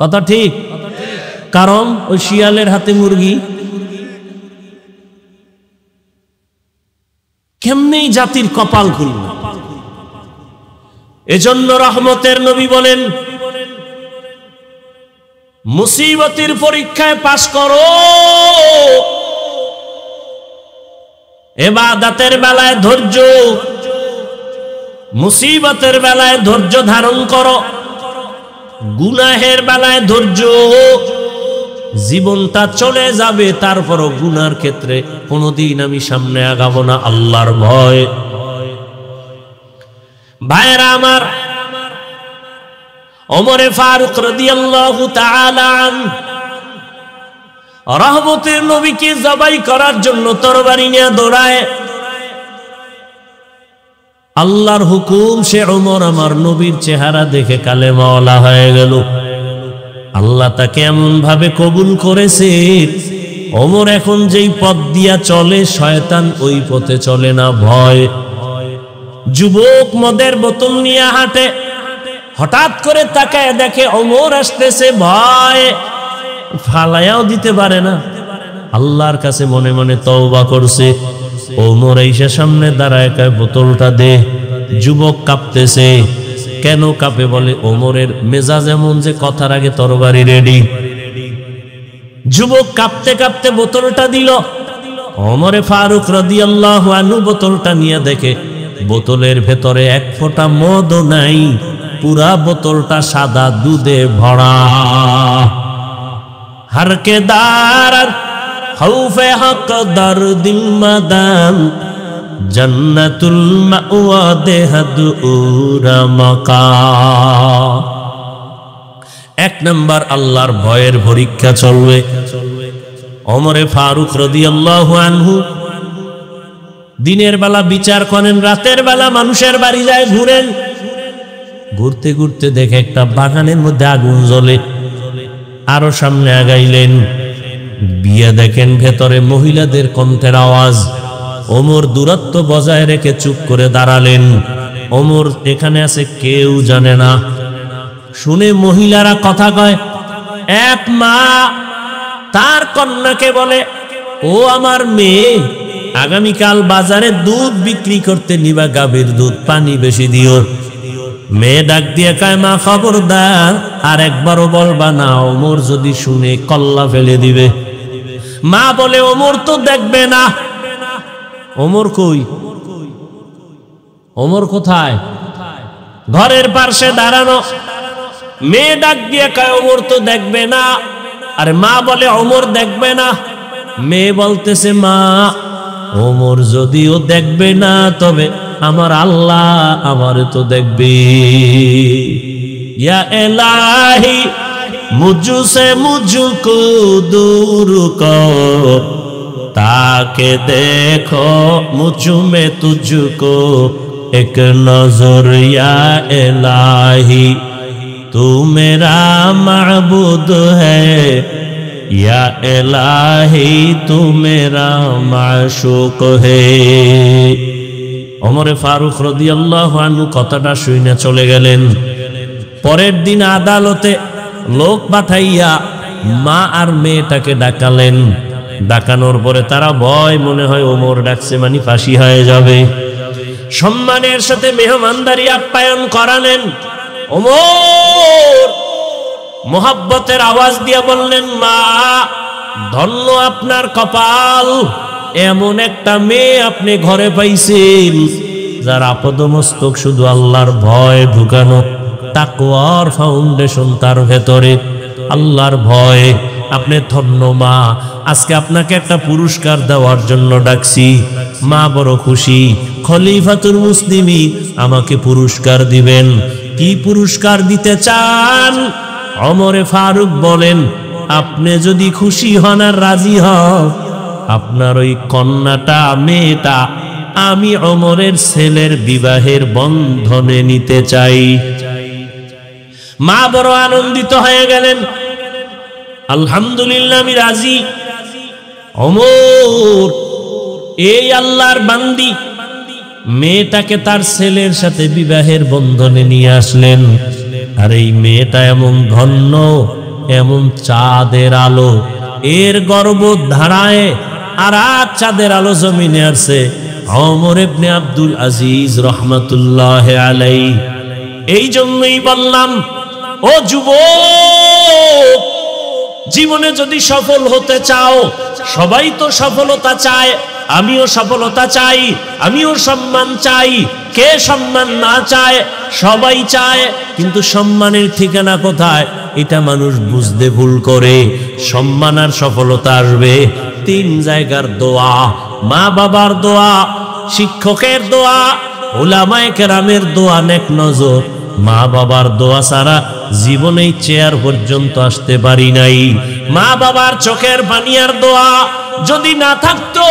কথা ঠিক, কারণ ওই শিয়ালের হাতে মুরগি। কেমনে জাতির কপাল খুলল? এজন্য রহমতের নবী বলেন, মুসিবতের পরীক্ষায় পাশ করো, ইবাদতের বেলায় ধৈর্য, মুসিবতের বেলায় ধৈর্য ধারণ করো, গুনাহের বেলায় ধৈর্য। জীবনটা চলে যাবে, তারপরও গুনার ক্ষেত্রে কোনোদিন আমি সামনে আগাবো না, আল্লাহর ভয়। ভাইরা আমার, ওমরে ফারুক রাদিয়াল্লাহু তাআলা আনহু রহমতের নবীকে জবাই করার জন্য তরবারি নিয়ে দৌড়ায়। আল্লাহর হুকুম, সে ওমর আমার নবীর চেহারা দেখে কালেমাওয়ালা হয়ে গেল। আল্লাহ তাকে এমন ভাবে কবুল করেছে, ওমর এখন যেই পথ দিয়া চলে শয়তান ওই পথে চলে না, ভয়। যুবক মদের বোতল নিয়ে হাঁটে, হঠাৎ করে তাকায় দেখে ওমর আসতেছে, ভয়, ফালায়াও দিতে পারে না। আল্লাহর কাছে মনে মনে তওবা করছে। ওমর এসে সামনে দাঁড়ায়, কয় বোতলটা দে। যুবক কাঁপতেছে। কেন কাঁপে? বলে ওমরের মেজাজ এমন যে কথার আগে তরবারি রেডি। যুবক কাঁপতে কাঁপতে বোতলটা দিল। ওমরে ফারুক রাদিয়াল্লাহু আনহু বোতলটা নিয়ে দেখে বোতলের ভেতরে এক ফোঁটা মদও নাই, পুরা বোতলটা সাদা দুধে ভরা। হরকে দার খৌফে হক দরদিল মাদাম, জান্নাতুল মাওয়া দেহাদুরা মাকাম। এক নাম্বার আল্লাহর ভয়ের পরীক্ষা চলবে। ওমরে ফারুক রাদিয়াল্লাহু আনহু দিনের বেলা বিচার করেন, রাতের বেলা মানুষের বাড়ি যায় ঘুরেন। ঘুরতে ঘুরতে দেখে একটা বাগানের মধ্যে আগুন জ্বলে। আরো সামনে আগাইলেন, বিয়ে দেখেন ভেতরে মহিলাদের কণ্ঠের আওয়াজ। ওমর দূরত্ব বজায় রেখে চুপ করে দাঁড়ালেন। ওমর এখানে আছে কেউ জানে না। শুনে মহিলারা কথা কয়। এক মা তার কন্যাকে বলে, ও আমার মেয়ে, আগামীকাল বাজারে দুধ বিক্রি করতে নিবা, গাভীর দুধ, পানি বেশি দিও। মেয়ে ডাক দিয়ে কয়, মা খবরদার, আর একবারও বলবা না, ওমর যদি শুনে কল্লা ফেলে দিবে। মা বলে, ওমর তো দেখবে না। ওমর কই? ওমর কোথায়? ঘরের পাশে দাঁড়ানো। মেয়ে ডাক দিয়ে কয়, ওমর তো দেখবে না। আরে মা বলে, ওমর দেখবে না। মেয়ে বলতেছে, মা ওমর যদিও দেখবে না, তবে আমার আল্লাহ আমার তো দেখবে। ইয়া ইলাহি মুঝসে মুঝকো দূর কর, তাকে দেখো মুঝ মে তুঝকো এক নজর। ইয়া ইলাহি তু মেরা মাবুদ হ্যায়, या इलाही तू मेरा माशूक है। ওমরে ফারুক রাদিয়াল্লাহু আনহু কথাটা শুনে চলে গেলেন। পরের দিন আদালতে লোক পাঠাইয়া মা আর মেয়েটাকে ডাকালেন। ডাকানোর পরে তারা ভয়, মনে হয় ওমর ডাকছে মানে ফাঁসি হয়ে যাবে। সম্মানের সাথে মেহমানদারি আপ্যায়ন করালেন। ওমর মোহাব্বতের আওয়াজ দিয়ে বললেন, মা ধন্য আপনার কপাল, এমন একটা মেয়ে আপনি ঘরে পাইছেন যার আপদমস্তক শুধু আল্লাহর ভয় ঢুকানো, তাকওয়ার ফাউন্ডেশন তার ভেতরে, আল্লাহর ভয়। আপনি ধন্য মা, আজকে আপনাকে একটা পুরস্কার দেওয়ার জন্য ডাকছি। মা বড় খুশি। খলিফাতুল মুসলিমিন আমাকে পুরস্কার দিবেন। কি পুরস্কার দিতে চান? ওমরে ফারুক বলেন, আপনি যদি খুশি হন আর রাজি হন, আপনার ওই কন্যাটা, মেয়েটা আমি ওমরের ছেলের বিবাহের বন্ধনে নিতে চাই। মা বড় আনন্দিত হয়ে গেলেন। আলহামদুলিল্লাহ, আমি রাজি। ওমর এই আল্লাহর বান্দি মেয়েটাকে তার ছেলের সাথে বিবাহের বন্ধনে নিয়ে আসলেন। আর এই মেয়েটা এমন ধন্য, এমন চাঁদের আলো, এর গর্ব ধারায় আর চাঁদের আলো জমিনে আসছে। ওমর ইবনে আব্দুল আজিজ রহমাতুল্লাহ আলাইহি। এই জন্যই বললাম, ও যুবক, জীবনে যদি সফল হতে চাও, সবাই তো সফলতা চায়, আমিও সফলতা চাই, আমিও সম্মান চাই। কে সম্মান না চায়? সবাই চায়, কিন্তু সম্মানের ঠিকানা কোথায় এটা মানুষ বুঝতে ভুল করে। সম্মান আর সফলতা আসবে তিন জায়গার দোয়া: মা বাবার দোয়া, শিক্ষকের দোয়া, উলামায়ে কেরামের দোয়া, নেক নজর। মা বাবার দোয়া ছাড়া জীবনে চেয়ার পর্যন্ত আসতে পারি নাই। মা বাবার চোখের পানি আর দোয়া যদি না থাকতো,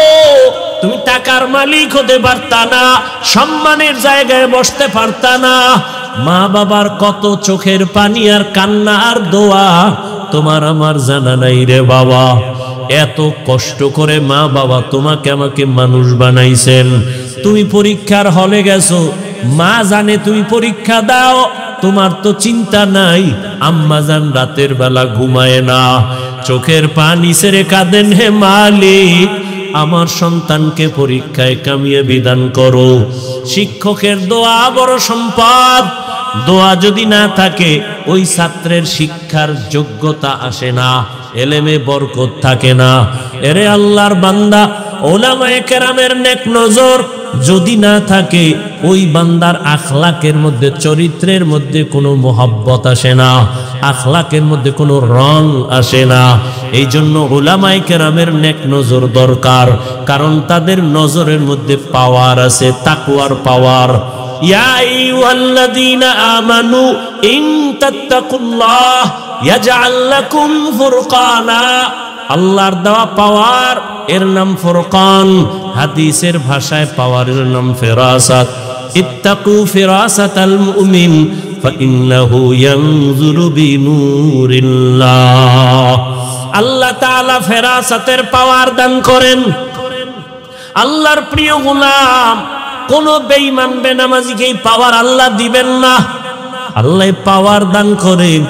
তুমি টাকার মালিক হতে পারতা না, সম্মানের জায়গায় বসতে পারতা না। মা বাবার কত চোখের পানি আর কান্না আর দোয়া তোমার আমার জানা নাই রে বাবা। এত কষ্ট করে মা বাবা তোমাকে আমাকে মানুষ বানাইছেন। তুমি পরীক্ষার হলে গেছো, মা জানে তুমি পরীক্ষা দাও, তোমার তো চিন্তা নাই। আম্মা জান রাতের বেলা ঘুমায় না, চোখের পানি ছেড়ে কাঁদেন, হে মালিক আমার সন্তানকে পরীক্ষায় কামিয়াবি দান করো। শিক্ষকের দোয়া বড় সম্পদ। দোয়া যদি না থাকে, ওই ছাত্রের শিক্ষার যোগ্যতা আসে না, এলেমে বরকত থাকে না। এরে আল্লাহর বান্দা, উলামায়ে কেরামের নেক নজর যদি না থাকে, ওই বান্দার আখলাকের মধ্যে, চরিত্রের মধ্যে কোনো মোহাব্বত আসে না, আখলাকের মধ্যে কোনো রং আসে না। এই জন্য উলামায়ে কেরামের নেক নজর দরকার, কারণ তাদের নজরের মধ্যে পাওয়ার আছে, তাকওয়ার পাওয়ার। ইয়া আইয়ুহাল্লাযীনা আমানু ইন তাত্তাকুল্লাহ ইয়াজআল লাকুম ফুরকানা। আল্লাহর দেওয়া পাওয়ার, এর নাম ফুরকান। হাদিসের ভাষায় পাওয়ারের নাম ফিরাসাত। ইত্তাকু ফিরাসাতাল মুমিন ফাইন্নাহু ইয়ানজুরু বিনুরিল্লাহ। আল্লাহ তাআলা ফিরাসাতের পাওয়ার দান করেন। আল্লাহর প্রিয় গোলাম, কোন বেঈমান বেনামাজিকে এই পাওয়ার আল্লাহ দিবেন না। আল্লাহ পাওয়ার দান করেন।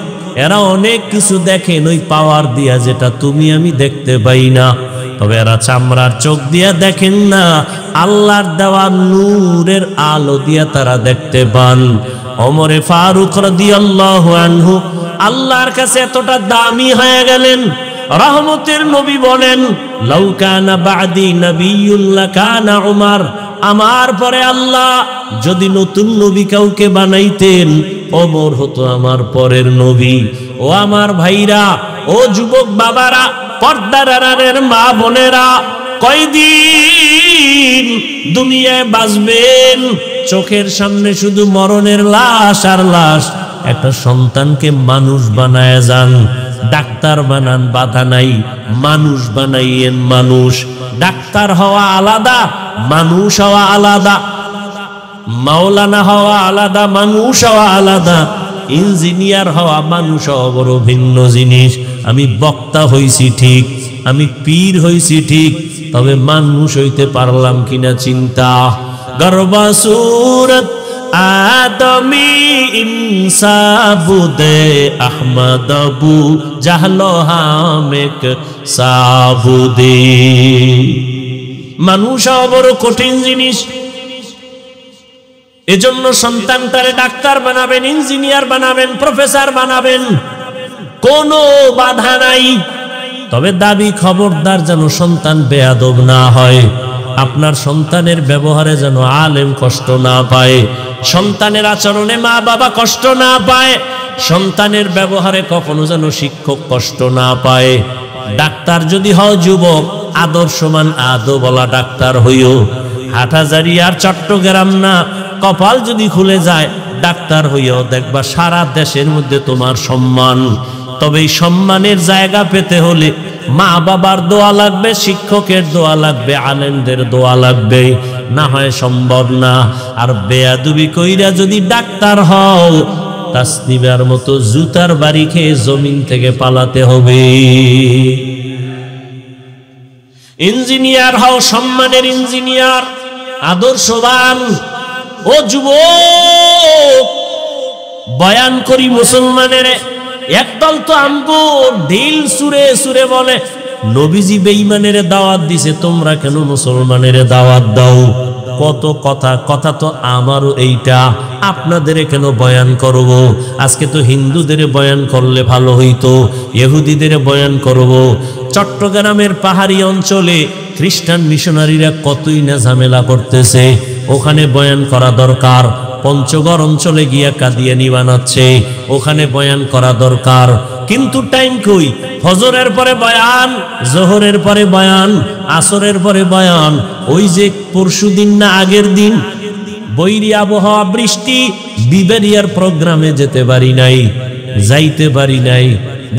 এরা অনেক কিছু দেখেন ওই পাওয়ার দিয়া, যেটা তুমি আমি দেখতে পাই না। তবে এরা চামড়ার চোখ দিয়া দেখেন না, আল্লাহর দেওয়া নূরের আলো দিয়া তারা দেখতে পান। ওমরে ফারুক রাদিয়াল্লাহু আনহু আল্লাহর কাছে এতটা দামি হয়ে গেলেন, রহমতের নবী বলেন, লাউ কানা বাদি নাবিয়্যুন লাকানা উমর। আমার পরে আল্লাহ যদি নতুন নবী কাউকে বানাইতেন, ওমর হতো আমার পরের নবী। ও আমার ভাইরা, ও যুবক বাবারা, পর্দার আড়ালের মা বোনেরা, কয়দিন দুনিয়ায় বাঁচবেন? চোখের সামনে শুধু মরণের লাশ আর লাশ। একটা সন্তানকে মানুষ বানায় যান, ডাক্তার বানান, বাধা নাই, মানুষ বানাইয়েন মানুষ। ডাক্তার হওয়া আলাদা, মানুষ হওয়া আলাদা। মাওলানা হওয়া আলাদা, মানুষ হওয়া আলাদা। ইঞ্জিনিয়ার হওয়া, মানুষ হওয়া বড় ভিন্ন জিনিস। আমি বক্তা হইছি ঠিক, আমি পীর হইছি ঠিক, তবে মানুষ হইতে পারলাম কিনা চিন্তা। গর্বা সুরত আদমি ইনসাবুদে আহমদ আবু জাহলো হামেক সাবুদে। মানুষ হওয়া বড় কঠিন জিনিস। এজন্য সন্তানটারে ডাক্তার বানাবেন, ইঞ্জিনিয়ার বানাবেন, প্রফেসর বানাবেন, কোনো বাধা নাই। তবে দাবি খবরদার যেন সন্তান বেয়াদব না হয়। আপনার সন্তানের ব্যবহারে যেন আলেম কষ্ট না পায়, সন্তানের আচরণে মা বাবা কষ্ট না পায়, সন্তানের ব্যবহারে কখনো যেন শিক্ষক কষ্ট না পায়। ডাক্তার যদি হও যুবক, আদর্শমান আদবওয়ালা ডাক্তার হইও। হাটহাজারী আর চট্টগ্রাম না, কপাল যদি খুলে যায় ডাক্তার হইও, দেখবা সারা দেশের মধ্যে তোমার সম্মান। তবে এই সম্মানের জায়গা পেতে হলে মা বাবার দোয়া লাগবে, শিক্ষকের দোয়া লাগবে, আলেমদের দোয়া লাগবে, না হয় সম্ভব না। আর বেয়াদবি কইরা যদি ডাক্তার হও, তাসনিমের মতো জুতার বাড়ি খেয়ে জমিন থেকে পালাতে হবে। ইঞ্জিনিয়ার হও, সম্মানের ইঞ্জিনিয়ার, আদর্শবান। ও যুবক, বয়ান করি মুসলমানের একদল তো আমগো ঢিল সুরে সুরে বলে, নবীজি বেঈমানের দাওয়াত দিছে, তোমরা কেন মুসলমানের দাওয়াত দাও? কত কথা, কথা তো আমারও এইটা, আপনাদের কেন বয়ান করব? আজকে তো হিন্দুদের বয়ান করলে ভালো হইতো, ইহুদিদের বয়ান করব। চট্টগ্রামের পাহাড়ি অঞ্চলে খ্রিস্টান মিশনারিরা কতই না ঝামেলা করতেছে, ওখানে বয়ান করা দরকার। পঞ্চগড় অঞ্চলে গিয়া কাদিয়ানি বানাচ্ছে, ওখানে বয়ান করা দরকার। কিন্তু টাইম কই? ফজরের পরে বয়ান, জোহরের পরে বয়ান, আসরের পরে বয়ান। ওই যে পরশুদিন না আগের দিন বৈরী আবহাওয়া, বৃষ্টি, বিবেরিয়ার প্রোগ্রামে যেতে পারি নাই, যাইতে পারি নাই।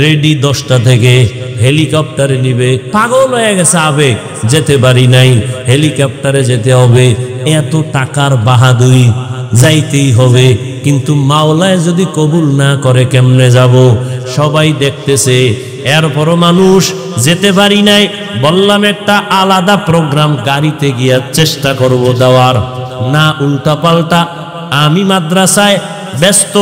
রেডি 10টা থেকে, হেলিকপ্টারে নিবে, পাগল হয়ে গেছে আবেগ, যেতে পারি নাই। হেলিকপ্টারে যেতে হবে, এত টাকার বাহাদুরি, যাইতেই হবে। কিন্তু মাওলায় যদি কবুল না করে কেমনে যাব? সবাই দেখতেছে, এরপরও মানুষ যেতে পারি নাই। বললাম একটা আলাদা প্রোগ্রাম গাড়িতে গিয়া চেষ্টা করব দেওয়ার, না উল্টা পাল্টা। আমি মাদ্রাসায় ব্যস্ত,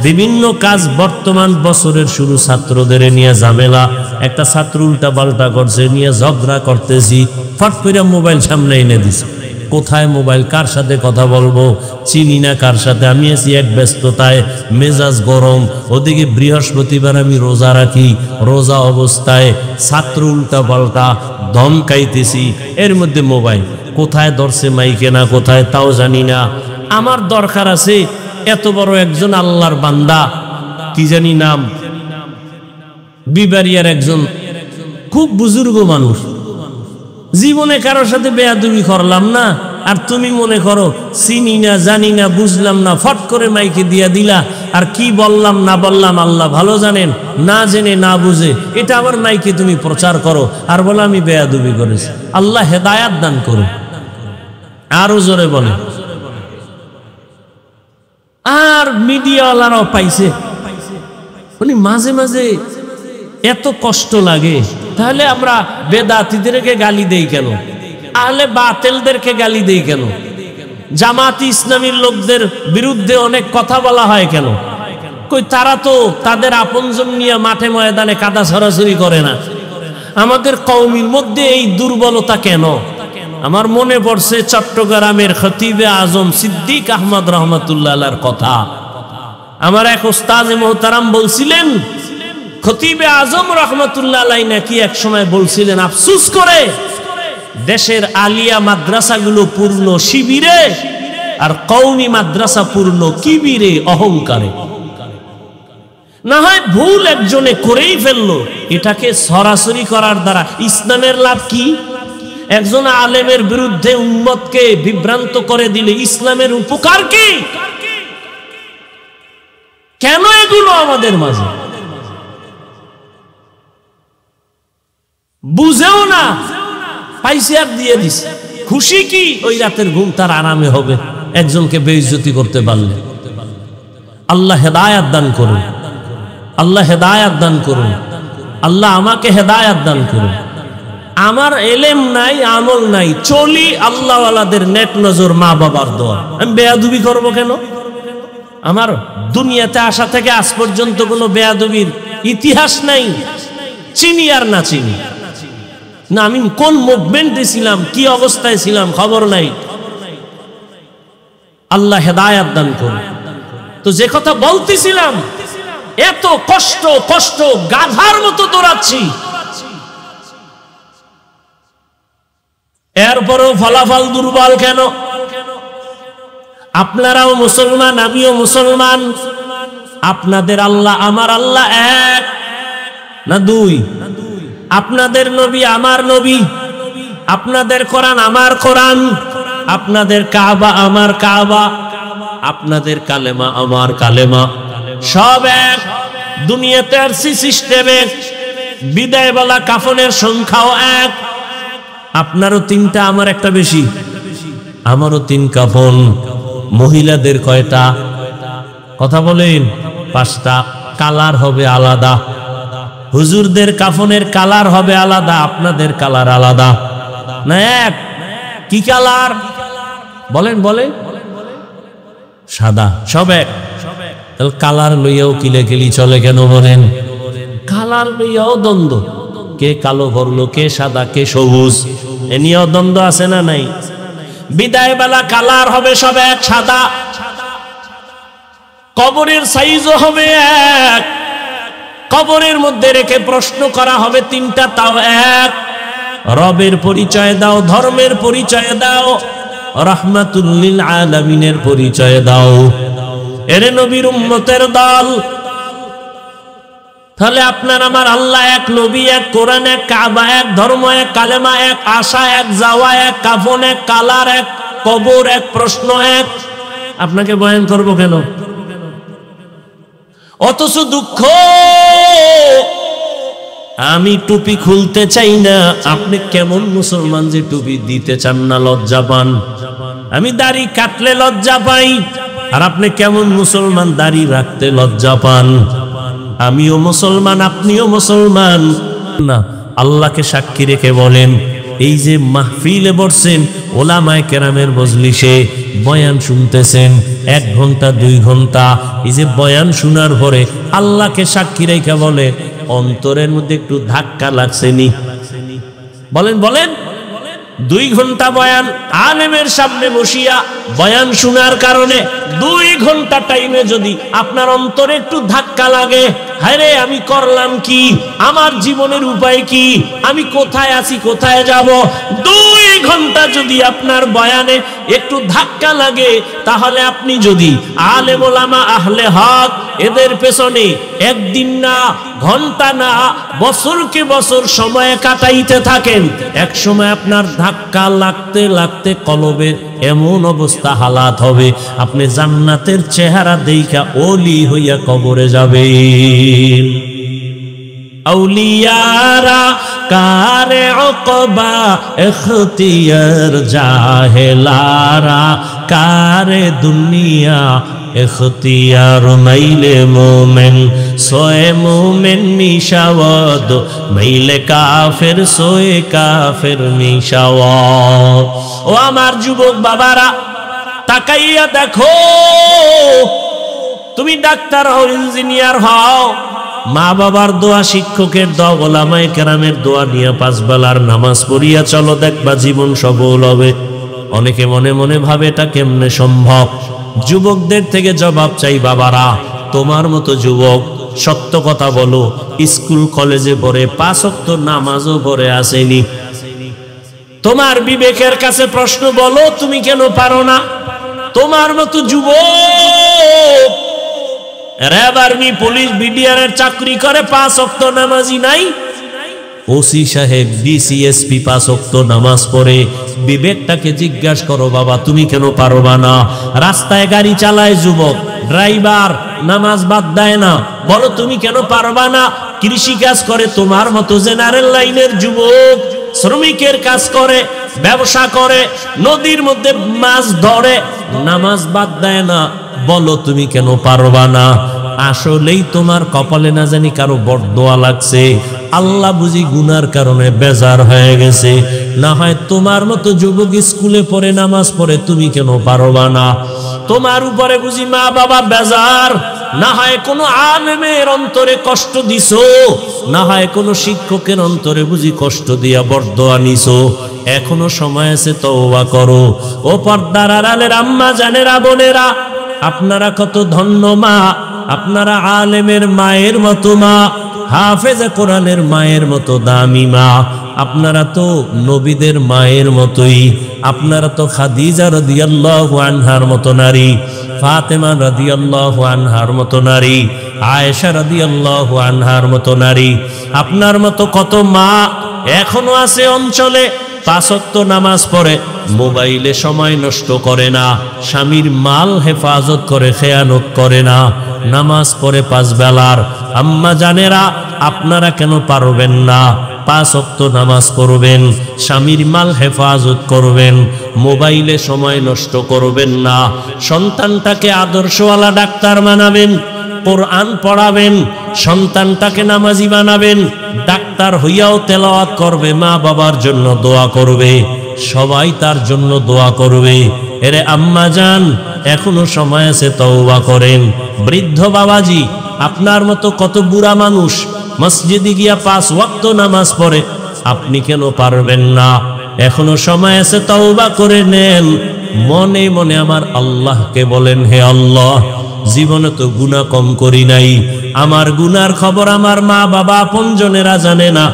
বিভিন্ন কাজ, বর্তমান বছরের শুরু, ছাত্রদের নিয়ে ঝামেলা। একটা ছাত্র উল্টা পাল্টা করছে, নিয়ে ঝগড়া করতেছি, ফট করে মোবাইল সামনে এনে দিছে। কোথায় মোবাইল, কার সাথে কথা বলবো, চিনি না কার সাথে। আমি আছি এক ব্যস্ততায়, মেজাজ গরম। ওদিকে বৃহস্পতিবার আমি রোজা রাখি, রোজা অবস্থায় ছাত্র উল্টা পাল্টা ধমকাইতেছি, এর মধ্যে মোবাইল কোথায় ধরছে, মাইকে না কোথায় তাও জানি না। আমার দরকার আছে, এত বড় একজন আল্লাহর বান্দা, কি জানি নাম, বিবারিয়ার একজন খুব বুজুর্গ মানুষ, জীবনে কারোর সাথে বেয়াদবি করলাম না, আর তুমি মনে করো চিনি না, জানি না, বুঝলাম না, ফট করে মাইকে দিয়া দিলা। আর কি বললাম না বললাম আল্লাহ ভালো জানেন, না জেনে না বুঝে এটা আমার মাইকে তুমি প্রচার করো, আর বলো আমি বেয়াদবি করেছি। আল্লাহ হেদায়াত দান করো। আরো জোরে বলে। আর মিডিয়াওয়ালারাও পাইছে, উনি মাঝে মাঝে এত কষ্ট লাগে। তাহলে আমরা বেদাতিদেরকে গালি দেই কেন? আহলে বাতিলদেরকে গালি দেই কেন? জামাতি ইসলামীর লোকদের বিরুদ্ধে অনেক কথা বলা হয় কেন? কই তারা তো তাদের আপনজন নিয়ে মাঠে ময়দানে কাদা ছড়াছড়ি করে না। আমাদের কওমের মধ্যে এই দুর্বলতা কেন? আমার মনে পড়ছে চট্টগ্রামের খতিবে আজম সিদ্দিক আহমদ রহমতুল্লাহ আলাইহির কথা। আমার এক ওস্তাদে মোহতারাম বলছিলেন, খতিবে আজম রহমতুল্লাহ আলাইহি নাকি এক সময় বলছিলেন, আফসোস করে দেশের আলিয়া মাদ্রাসাগুলো পূর্ণ শিবিরে, আর কওমি মাদ্রাসা পূর্ণ কিবিরে, অহংকারে। না হয় ভুল একজনে করেই ফেললো, এটাকে সরাসরি করার দ্বারা ইসলামের লাভ কি? একজন আলেমের বিরুদ্ধে উম্মতকে বিভ্রান্ত করে দিলে ইসলামের উপকার কি? কেন এগুলো আমাদের মাঝে বুঝেও না, পাইছে আর দিয়ে দিছে। খুশি কি? ওই রাতের ঘুম তার আরামে হবে একজনকে বেইজ্জতি করতে পারলে। আল্লাহ হেদায়াত দান করুন, আল্লাহ হেদায়াত দান করুন, আল্লাহ আমাকে হেদায়াত দান করুন। আমার এলেম নাই, আমল নাই, চলি আল্লাহওয়ালাদের নেক নজর, মা বাবার দোয়া। আমি বেয়াদবি করবো কেন? আমার দুনিয়াতে আসা থেকে আজ পর্যন্ত কোনো বেয়াদবির ইতিহাস নাই, চিনি আর না চিনি না, আমি কোন মুভমেন্টে ছিলাম, কি অবস্থায় ছিলাম খবর নাই। আল্লাহ হেদায়াত দান করুন। তো যে কথা বলতেছিলাম, এত কষ্ট কষ্ট গাধার মতো দৌড়াচ্ছি, এরপরেও ফলাফল দুর্বল কেন? আপনারাও মুসলমান, আমিও মুসলমান। আপনাদের আল্লাহ আমার আল্লাহ এক না দুই? আপনাদের নবী আমার নবী, আপনাদের কোরআন আমার কোরআন, আপনাদের কাবা আমার কাবা, আপনাদের কালেমা আমার কালেমা, সব এক। দুনিয়াতে আরসি সিস্টেমে বিদায় বলা কাফনের সংখ্যাও এক। আপনারও 3টা, আমার একটা বেশি। আমারও 3 কাফন। মহিলাদের কয়টা? কথা বলেন। 5টা। কালার হবে আলাদা। হুজুরদের কাফনের কালার হবে আলাদা, আপনাদের কালার আলাদা না এক? কি কালার বলেন? বলেন সাদা, সব এক। তাহলে কালার লইয়াও কিলেকিলি চলে কেন বলেন? কালার লইয়াও দ্বন্দ্ব। কে কালো ভরলো, কে সাদা, কে সবুজ, এ নিয়েও দ্বন্দ্ব আছে না নাই? বিদায় বেলা কালার হবে সব এক, সাদা। কবরের সাইজও হবে এক। কবরের মধ্যে রেখে প্রশ্ন করা হবে তিনটা, তাও এক। রবের পরিচয় দাও, ধর্মের পরিচয় দাও, রাহমাতুল লিল আলামিনের পরিচয় দাও। এরে নবীর উম্মতের দল, তাহলে আপনার আমার আল্লাহ এক, নবী এক, কোরআন এক, কাবা এক, ধর্ম এক, কালেমা এক, আশা এক, যাওয়া এক, কাফন এক, কালার এক, কবর এক, প্রশ্ন এক। আপনাকে বয়ান করব কেন? অথচ দুঃখ, আমি টুপি খুলতে চাই না। আপনি কেমন মুসলমান যে টুপি দিতে চান না, লজ্জা পান? আমি দাড়ি কাটলে লজ্জা পাই, আর আপনি কেমন মুসলমান দাড়ি রাখতে লজ্জা পান? আমিও মুসলমান, আপনিও মুসলমান না। আল্লাহকে সাক্ষী রেখে বলেন, এই যে মাহফিলে বসছেন, ওলামায়ে কেরামের মজলিসে বয়ান শুনতেছেন 1 ঘন্টা 2 ঘন্টা, এই যে বয়ান শোনার পরে আল্লাহকে সাক্ষী রেখে বলে, অন্তরের মধ্যে একটু ধাক্কা লাগছেনি? বলেন বলেন। 2 ঘন্টা বয়ান আলেমের সামনে বসিয়া বয়ান শোনার কারণে 2 ঘন্টা টাইমে যদি আপনার অন্তরে একটু ধাক্কা লাগে, হায় রে আমি করলাম কি, আমার জীবনের উপায় কি, আমি কোথায় আছি, কোথায় যাব, 2 ঘন্টা যদি আপনার বয়ানে একটু ধাক্কা লাগে, তাহলে আপনি যদি আলেম ওলামা আহলে হক এদের পেছনে একদিন না, ঘন্টা না, বছরকে বছর সময় কাটাইতে থাকেন, এক সময় আপনার ধাক্কা লাগতে লাগতে কলবের এমন অবস্থা হালাত হবে, আপনি জান্নাতের চেহারা দেইখা ওলি হইয়া কবরে যাবেন। আউলিয়ারা কারে ওকবা ইখতিয়ার, জাহেলারা কারে দুনিয়া ইখতিয়ার। মাইলে মোমেন সোয়ে মোমেন মিশাওয়াদ, মাইলে কাফের সোয়ে কাফের মিশাওয়াদ। ও আমার যুবক বাবারা, তাকাইয়া দেখো, তুমি ডাক্তার হও, ইঞ্জিনিয়ার হও, মা বাবার দোয়া, শিক্ষকের দোয়া, ওলামায়ে কেরামের দোয়া নিয়ে 5 বেলার নামাজ পড়িয়া চলো, দেখবা জীবন সফল হবে। অনেকে মনে মনে ভাবে এটা কেমনে সম্ভব? যুবকদের থেকে জবাব চাই বাবারা, তোমার মতো যুবক সত্য কথা বলো, স্কুল কলেজে পড়ে 5 ওয়াক্ত নামাজও পড়ে আসেনি। তোমার বিবেকের কাছে প্রশ্ন, বলো তুমি কেন পারো না? তোমার মতো যুবক র্যাব, আর্মি, পুলিশ, বিডিআর এর চাকরি করে, 5 ওয়াক্ত নামাজি নাই। ওসি সাহেব, ডিসিএসপি 5 ওয়াক্ত নামাজ পড়ে। বিবেকটাকে জিজ্ঞাসা করো, বাবা তুমি কেন পারবা না? রাস্তায় গাড়ি চালায় যুবক, ড্রাইভার, নামাজ বাদ দেয় না, বলো তুমি কেন পারবা না? কৃষি কাজ করে তোমার মতো জেনারেল লাইনের যুবক, শ্রমিকের কাজ করে, ব্যবসা করে, নদীর মধ্যে মাছ ধরে, নামাজ বাদ দেয় না, বলো তুমি কেন পারবা না? আসলেই তোমার কপালে না জানি কারো বরদোয়া লাগছে, আল্লাহ বুঝি গুনার কারণে বেজার হয়ে গেছে। না হয় তোমার মতো যুবক স্কুলে পড়ে, নামাজ পড়ে, তুমি কেন পারবা না? তোমার উপরে বুঝি মা বাবা বেজার, না হয় কোনো আলেমের অন্তরে কষ্ট দিছো, না হয় কোনো শিক্ষকের অন্তরে বুঝি কষ্ট দিয়া বরদোয়া নিছো। এখনো সময় আছে, তওবা করো। ও পর্দার আড়ালের আম্মা জানেরা, বোনেরা, আপনারা কত ধন্য মা, আপনারা আলেমের মায়ের মতো মা, হাফেজে কোরআনের মায়ের মতো দামি মা, আপনারা তো নবীদের মায়ের মতোই, আপনারা তো খাদিজা রাদিয়াল্লাহু আনহার মতো নারী, ফাতেমা রাদিয়াল্লাহু আনহার মতো নারী, আয়েশা রাদিয়াল্লাহু আনহার মতো নারী। আপনার মতো কত মা এখনো আছে অঞ্চলে, 5 ওয়াক্ত নামাজ পড়ে, মোবাইলে সময় নষ্ট করে না, স্বামীর মাল হেফাজত করে, খেয়ানত করে না, নামাজ পড়ে 5 বেলার। আম্মা জানেরা, আপনারা কেন পারবেন না? 5 ওয়াক্ত নামাজ পড়বেন, স্বামীর মাল হেফাজত করবেন, মোবাইলে সময় নষ্ট করবেন না, সন্তানটাকে আদর্শওয়ালা ডাক্তার বানাবেন, কোরআন পড়াবেন, সন্তানটাকে নামাজি বানাবেন, ডাক্তার হইয়াও তেলাওয়াত করবে, মা বাবার জন্য দোয়া করবে, সবাই তার জন্য দোয়া করবে। এরে আম্মা জান, এখনো সময় আছে, তওবা করেন। বৃদ্ধ বাবাজি, আপনার মতো কত বুড়া মানুষ মসজিদে গিয়া 5 ওয়াক্ত নামাজ পড়ে, আপনি কেন পারবেন না? এখনো সময় আছে, তওবা করে নেন। মনে মনে আমার আল্লাহকে বলেন, হে আল্লাহ, জীবনে তো গুনাহ কম করি নাই, আমার গুনার খবর আমার মা বাবা আপনজনেরা জানে না,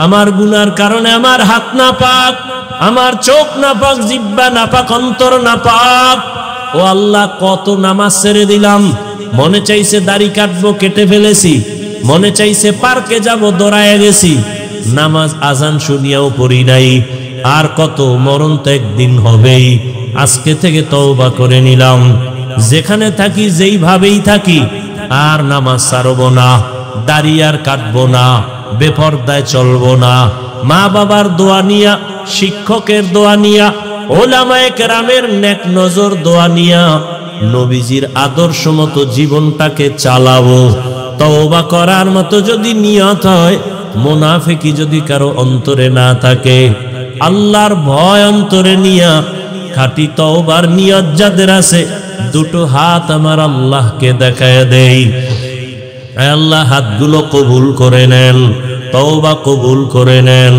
আমার গুনার কারণে আমার হাত না পাক, আমার চোখ না পাক, জিহ্বা না পাক, অন্তর না পাক। ও আল্লাহ, কত নামাজ ছেড়ে দিলাম, মনে চাইছে দাড়ি কাটবো, কেটে ফেলেছি, মনে চাইছে পার্কে যাব, দৌড়ায় গেছি, নামাজ আজান শুনিয়াও পড়ি নাই। আর কত, মরণ তো একদিন হবেই, আজকে থেকে তওবা করে নিলাম। যেখানে থাকি যেইভাবেই থাকি, আর নামাজ ছাড়বো না, দাড়ি আর কাটবো না, বেপরদায় চলবো না। মা বাবার দোয়া নিয়া, শিক্ষকের দোয়া নিয়া, ওলামায়ে কেরামের নেক নজর দোয়া নিয়া নবীজির আদর্শ মতো জীবনটাকে চালাবো। তওবা করার মতো যদি নিয়ত হয়, মুনাফিকি যদি কারো অন্তরে না থাকে, আল্লাহর ভয় অন্তরে নিয়া খাঁটি তওবার নিয়ত যাদের আছে, দুটো হাত আমার আল্লাহকে দেখায় দেই। আল্লাহ, হাতগুলো কবুল করে নেন, তওবা কবুল করে নেন।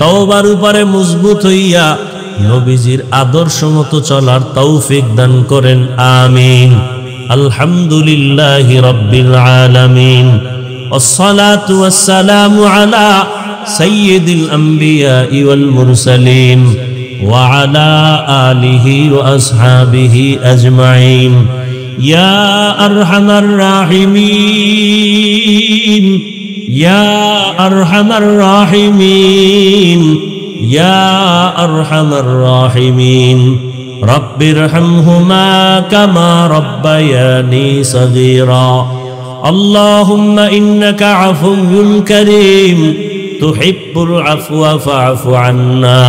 তওবার উপরে মজবুত হইয়া নবীজির আদর্শ মতো চলার তৌফিক দান করেন, আমিন। আলহামদুলিল্লাহি রাব্বিল আলামিন, والصلاة والسلام على سيد الأنبياء والمرسلين وعلى آله وأصحابه أجمعين. يا أرحم الراحمين، يا أرحم الراحمين، يا أرحم الراحمين، رب ارحمهما كما ربياني صغيرا. اللهم إنك عفو كريم تحب العفو فاعف عنا.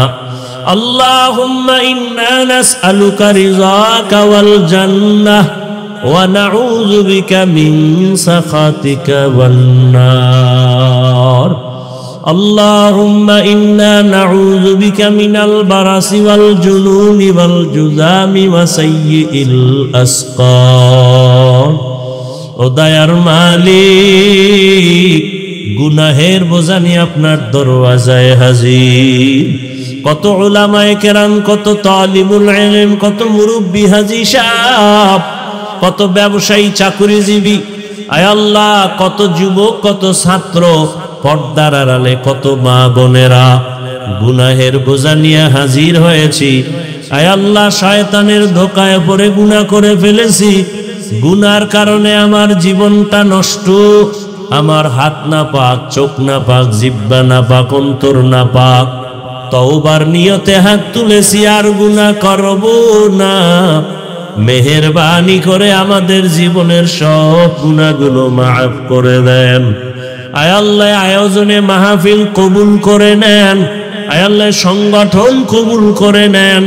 اللهم إنا نسألك رضاك والجنة ونعوذ بك من سخطك والنار. اللهم إنا نعوذ بك من البرص والجنون والجذام وسيء الأسقام. ও দয়ার মালিক, গুনাহের বোঝা নিয়ে আপনার দরওয়াজায় হাজির। কত উলামায়ে কেরাম, কত তালিবুল ইলম, কত মুরব্বি হাজী সাহেব, কত ব্যবসায়ী চাকুরিজীবী, আয় আল্লাহ, কত যুবক, কত ছাত্র, পর্দার আড়ালে কত মা বোনেরা গুনাহের বোঝা নিয়ে হাজির হয়েছি। আয় আল্লাহ, শয়তানের ধোঁকায় পড়ে গুনাহ করে ফেলেছি, গুনার কারণে আমার জীবনটা নষ্ট, আমার হাত না পাক, চোখ না পাক, জিহ্বা না পাক, অন্তর না পাক। তওবার নিয়তে হাত তুলেছি, আর গুনাহ করব না। মেহেরবানি করে আমাদের জীবনের সব গুনাহগুলো মাফ করে দেন। আয় আল্লাহ, আয়োজনে মাহফিল কবুল করে নেন। আয় আল্লাহ, সংগঠন কবুল করে নেন।